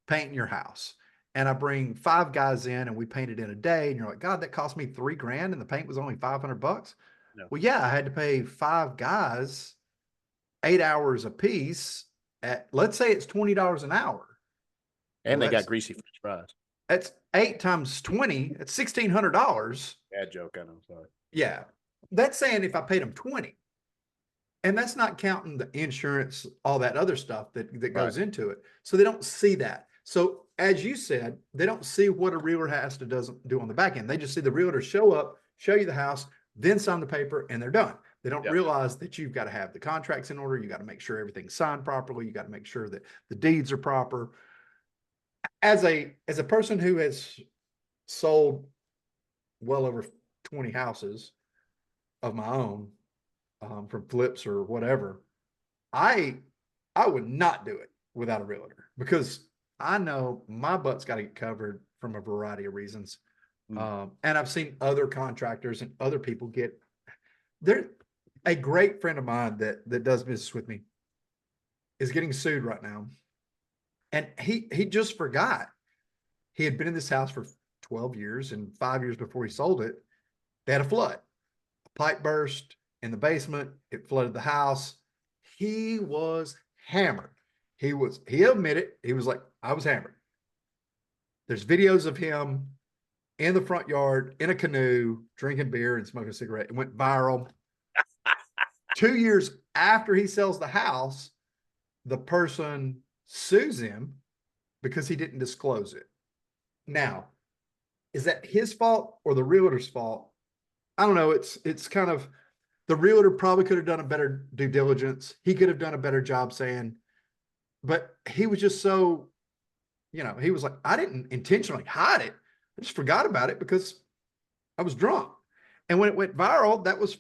Speaker 2: painting your house, and I bring 5 guys in and we paint it in a day, and you're like, God, that cost me $3,000 and the paint was only $500. No. Well, yeah, I had to pay 5 guys 8 hours a piece at, let's say it's $20 an hour.
Speaker 1: And they got greasy French fries.
Speaker 2: That's 8 times 20. It's $1,600.
Speaker 1: Bad joke, I know. Sorry.
Speaker 2: Yeah. That's saying if I paid them 20. And that's not counting the insurance, all that other stuff that goes into it. So they don't see that. So as you said, they don't see what a realtor has to doesn't do on the back end. They just see the realtor show up, show you the house, then sign the paper, and they're done. They don't realize that you've got to have the contracts in order. You got to make sure everything's signed properly. You got to make sure that the deeds are proper. As a person who has sold well over 20 houses of my own, from flips or whatever, I would not do it without a realtor, because I know my butt's got to get covered from a variety of reasons. And I've seen other contractors and other people get there. A great friend of mine that does business with me is getting sued right now. And he just forgot. He had been in this house for 12 years, and 5 years before he sold it, they had a flood. A pipe burst in the basement. It flooded the house. He was hammered. He admitted, he was like, I was hammered. There's videos of him in the front yard in a canoe, drinking beer and smoking a cigarette. It went viral. 2 years after he sells the house, the person sues him because he didn't disclose it. Now, is that his fault or the realtor's fault? I don't know. It's kind of, the realtor probably could have done a better due diligence. He could have done a better job saying, but he was just so, he was like, I didn't intentionally hide it. I just forgot about it because I was drunk. And when it went viral, that was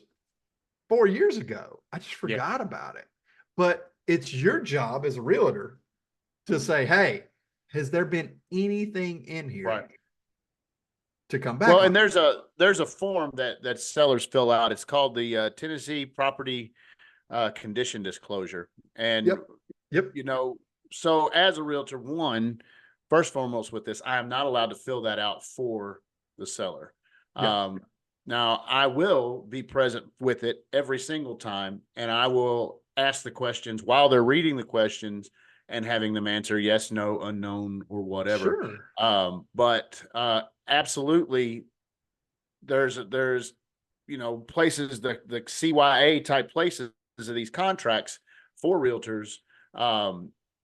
Speaker 2: 4 years ago. I just forgot about it. But it's your job as a realtor to say, hey, has there been anything in here to come back?
Speaker 1: Well, and there's a form that sellers fill out. It's called the Tennessee Property Condition Disclosure. And so as a realtor, first and foremost with this, I am not allowed to fill that out for the seller. Now, I will be present with it every single time, and I will ask the questions while they're reading the questions and having them answer yes, no, unknown, or whatever.
Speaker 2: Sure.
Speaker 1: But absolutely, there's places, the CYA type places of these contracts for realtors,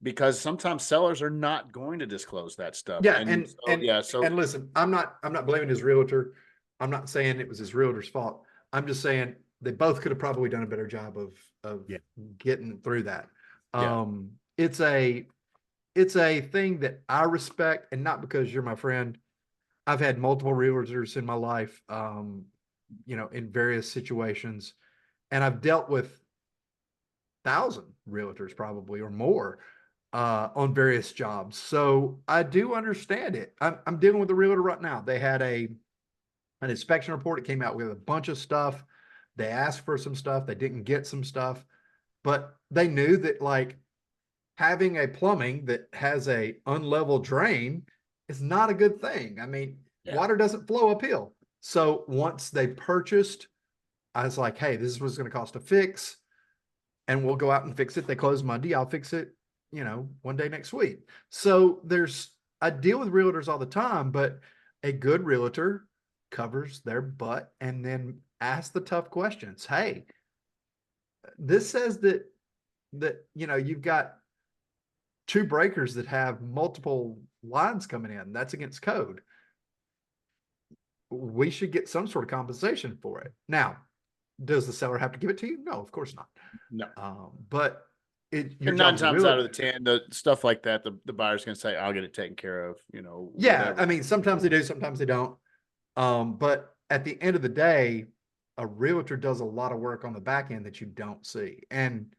Speaker 1: because sometimes sellers are not going to disclose that stuff.
Speaker 2: And listen, I'm not blaming his realtor. I'm not saying it was his realtor's fault. I'm just saying they both could have probably done a better job of getting through that. It's a thing that I respect, and not because you're my friend. I've had multiple realtors in my life, in various situations, and I've dealt with 1,000 realtors probably or more on various jobs. So I do understand it. I'm dealing with a realtor right now. They had an inspection report. It came out with a bunch of stuff. They asked for some stuff. They didn't get some stuff, but they knew that, like, having a plumbing that has a unlevel drain is not a good thing. I mean, water doesn't flow uphill. So once they purchased, I was like, hey, this is what's going to cost to fix, and we'll go out and fix it. They close Monday. I'll fix it, one day next week. So I deal with realtors all the time, but a good realtor covers their butt and then asks the tough questions. Hey, this says that you've got 2 breakers that have multiple lines coming in. That's against code. We should get some sort of compensation for it. Now, does the seller have to give it to you? No, of course not.
Speaker 1: No.
Speaker 2: But
Speaker 1: and 9 times out of the 10, the stuff like that, the buyer's going to say, I'll get it taken care of,
Speaker 2: whatever. I mean, sometimes they do, sometimes they don't. But at the end of the day, a realtor does a lot of work on the back end that you don't see. And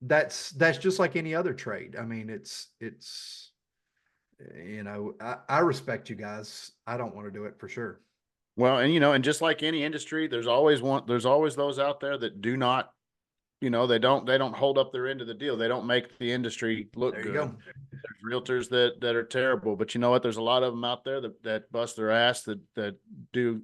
Speaker 2: that's just like any other trade. I mean, I respect you guys. I don't want to do it for sure.
Speaker 1: Well, and just like any industry, there's always those out there that do not, they don't hold up their end of the deal. They don't make the industry look good. Go. There's realtors that are terrible, but you know what? There's a lot of them out there that bust their ass, that do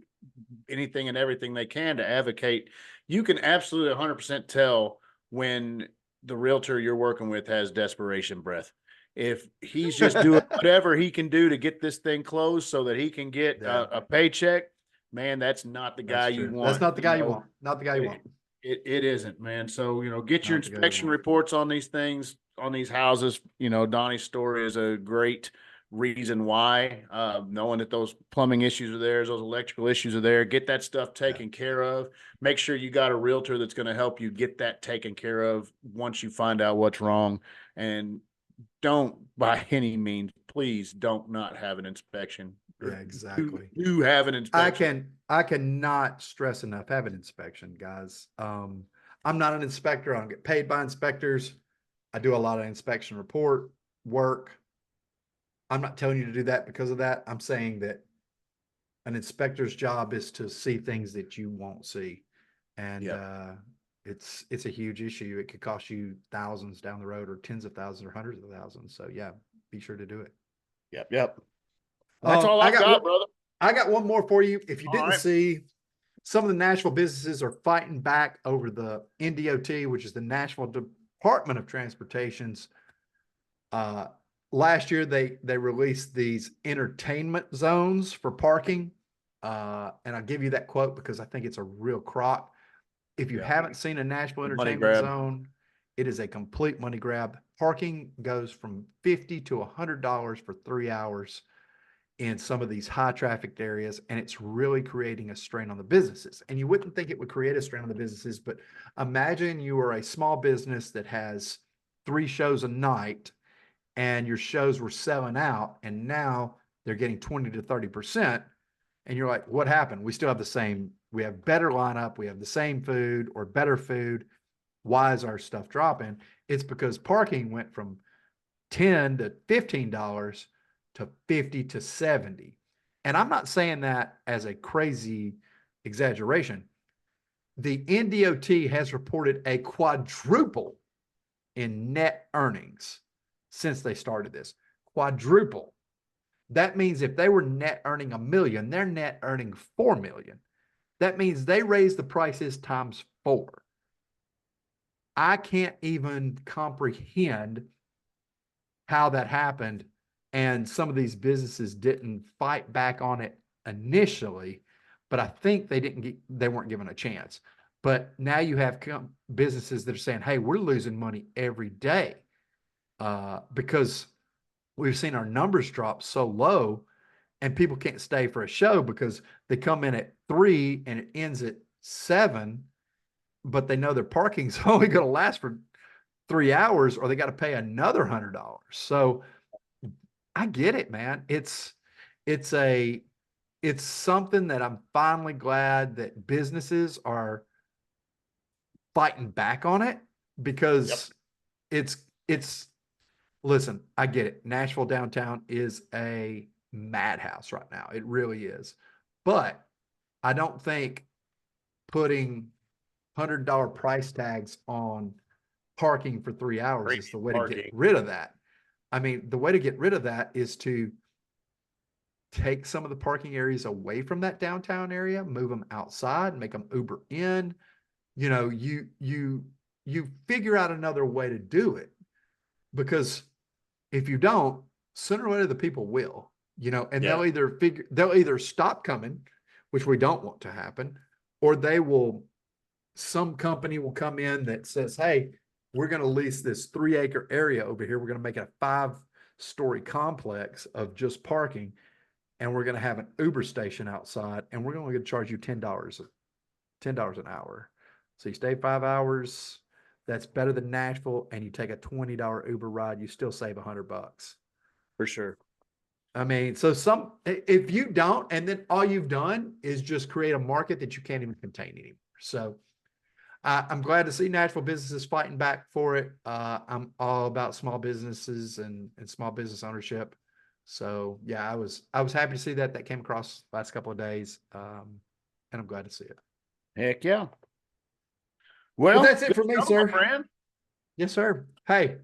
Speaker 1: anything and everything they can to advocate. You can absolutely 100% tell when the realtor you're working with has desperation breath. If he's just doing whatever he can do to get this thing closed so that he can get a paycheck, man, that's not the guy you want.
Speaker 2: That's not the guy you want. Not the guy you want.
Speaker 1: It isn't, man. So, get your inspection reports on these things, on these houses. Donnie's story is a great reason why, knowing that those plumbing issues are there, those electrical issues are there, get that stuff taken care of. Make sure you got a realtor that's going to help you get that taken care of once you find out what's wrong. And don't, by any means, please don't not have an inspection.
Speaker 2: Yeah, exactly.
Speaker 1: Do have an inspection.
Speaker 2: I cannot stress enough, have an inspection, guys. I'm not an inspector. I don't get paid by inspectors. I do a lot of inspection report work. I'm not telling you to do that because of that. I'm saying that an inspector's job is to see things that you won't see. And it's a huge issue. It could cost you thousands down the road, or tens of thousands, or hundreds of thousands. So yeah, be sure to do it.
Speaker 1: Yep. That's all I got, brother.
Speaker 2: I got one more for you. If you didn't
Speaker 1: right.
Speaker 2: see, some of the Nashville businesses are fighting back over the NDOT, which is the Nashville Department of Transportation's. Last year, they released these entertainment zones for parking. And I'll give you that quote because I think it's a real crock. If you haven't seen a Nashville entertainment zone, it is a complete money grab. Parking goes from $50 to $100 for 3 hours in some of these high trafficked areas, and it's really creating a strain on the businesses. And you wouldn't think it would create a strain on the businesses, but imagine you are a small business that has 3 shows a night and your shows were selling out, and now they're getting 20 to 30%. And you're like, what happened? We still have the same, we have better lineup, we have the same food or better food. Why is our stuff dropping? It's because parking went from $10 to $15 to $50 to $70. And I'm not saying that as a crazy exaggeration. The NDOT has reported a quadruple in net earnings since they started this. Quadruple. That means if they were net earning $1 million, they're net earning $4 million. That means they raised the prices times 4. I can't even comprehend how that happened. And some of these businesses didn't fight back on it initially, but I think they weren't given a chance. But now you have businesses that are saying, hey, we're losing money every day because we've seen our numbers drop so low and people can't stay for a show because they come in at 3 and it ends at 7, but they know their parking's only going to last for 3 hours, or they got to pay another $100. So I get it, man. It's something that I'm finally glad that businesses are fighting back on it, because it's listen, I get it. Nashville downtown is a madhouse right now. It really is. But I don't think putting $100 price tags on parking for 3 hours is the way to get rid of that. I mean, the way to get rid of that is to take some of the parking areas away from that downtown area, move them outside, make them Uber in. You know, you figure out another way to do it, because if you don't, sooner or later the people will, you know, and they'll either stop coming, which we don't want to happen, or some company will come in that says, hey, we're going to lease this 3-acre area over here. We're going to make it a 5-story complex of just parking. And we're going to have an Uber station outside, and we're only going to charge you $10 an hour. So you stay 5 hours. That's better than Nashville. And you take a $20 Uber ride, you still save $100.
Speaker 1: For sure.
Speaker 2: I mean, so if you don't, and then all you've done is just create a market that you can't even contain anymore. So I'm glad to see Nashville businesses fighting back for it. I'm all about small businesses and small business ownership. So yeah, I was happy to see that came across last couple of days. And I'm glad to see it.
Speaker 1: Heck yeah. Well,
Speaker 2: that's it for me, sir.
Speaker 1: Friend.
Speaker 2: Yes, sir. Hey,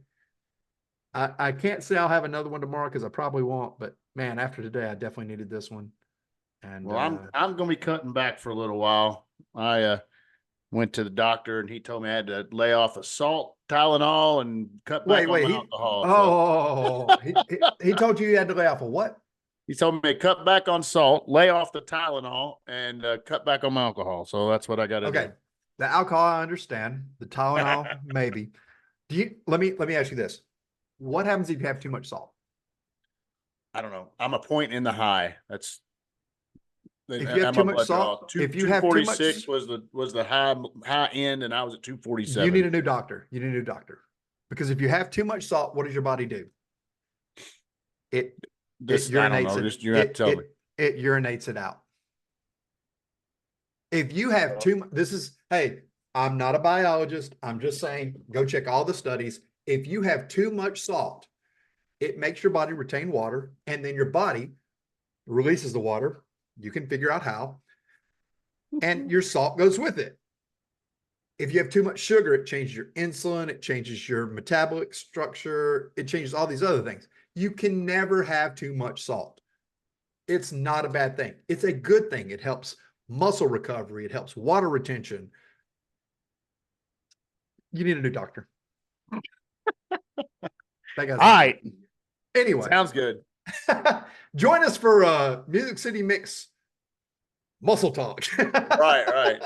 Speaker 2: I can't say I'll have another one tomorrow because I probably won't, but man, after today, I definitely needed this one. And
Speaker 1: well, I'm going to be cutting back for a little while. I went to the doctor and he told me I had to lay off the salt, Tylenol, and cut back on alcohol.
Speaker 2: He told you had to lay off of what?
Speaker 1: He told me to cut back on salt, lay off the Tylenol, and cut back on my alcohol. So that's what I got to do.
Speaker 2: The alcohol, I understand. The Tylenol, maybe. Let me ask you this. What happens if you have too much salt?
Speaker 1: I don't know. I'm a point in the high. That's
Speaker 2: If you have too much salt,
Speaker 1: Two
Speaker 2: if you have too much,
Speaker 1: 246 was the high end, and I was at
Speaker 2: you
Speaker 1: 247.
Speaker 2: need a new doctor. You need a new doctor. Because if you have too much salt, what does your body do? It
Speaker 1: I don't know. Just you have to tell me.
Speaker 2: It urinates it out. If you have too much, hey, I'm not a biologist. I'm just saying, go check all the studies. If you have too much salt, it makes your body retain water, and then your body releases the water. You can figure out how, and your salt goes with it. If you have too much sugar, it changes your insulin, it changes your metabolic structure, it changes all these other things. You can never have too much salt. It's not a bad thing. It's a good thing. It helps muscle recovery. It helps water retention. You need a new doctor.
Speaker 1: All right.
Speaker 2: Anyway.
Speaker 1: Sounds good.
Speaker 2: Join us for Music City Mix Muscle Talk.
Speaker 1: Right.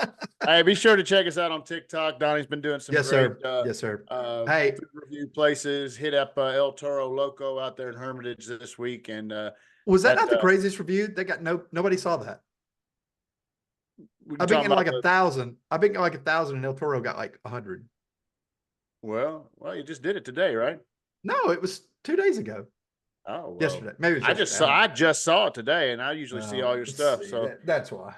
Speaker 1: Hey, be sure to check us out on TikTok. Donnie's been doing some
Speaker 2: yes,
Speaker 1: great
Speaker 2: sir.
Speaker 1: Hey, food review places. Hit up El Toro Loco out there in Hermitage this week. And
Speaker 2: was that not the craziest review? They got nobody saw that. I've been getting like 1,000. I've been getting like 1,000, and El Toro got like 100.
Speaker 1: Well, you just did it today, right?
Speaker 2: No, it was 2 days ago.
Speaker 1: Oh, well,
Speaker 2: yesterday. Maybe it was
Speaker 1: I just saw it today, and I usually see all your stuff. So
Speaker 2: that's why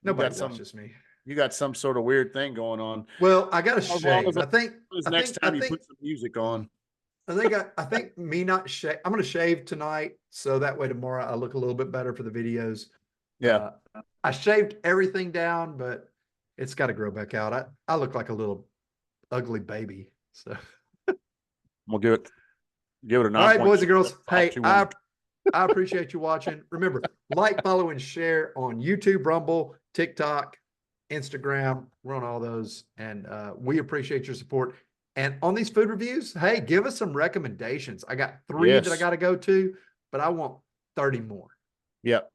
Speaker 2: nobody watches me.
Speaker 1: You got some sort of weird thing going on.
Speaker 2: Well, I got to shave. I think
Speaker 1: next time you put some music on.
Speaker 2: I think me not shave. I'm going to shave tonight, so that way tomorrow I look a little bit better for the videos.
Speaker 1: Yeah,
Speaker 2: I shaved everything down, but it's got to grow back out. I look like a little ugly baby. So
Speaker 1: we'll give it a 9.
Speaker 2: All right, boys and girls. Hey, I appreciate you watching. Remember, like, follow, and share on YouTube, Rumble, TikTok, Instagram. We're on all those, and we appreciate your support. And on these food reviews, hey, give us some recommendations. I got 3 that I got to go to, but I want 30 more.
Speaker 1: Yep.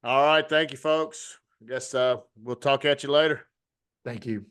Speaker 1: All right. Thank you, folks. I guess we'll talk at you later.
Speaker 2: Thank you.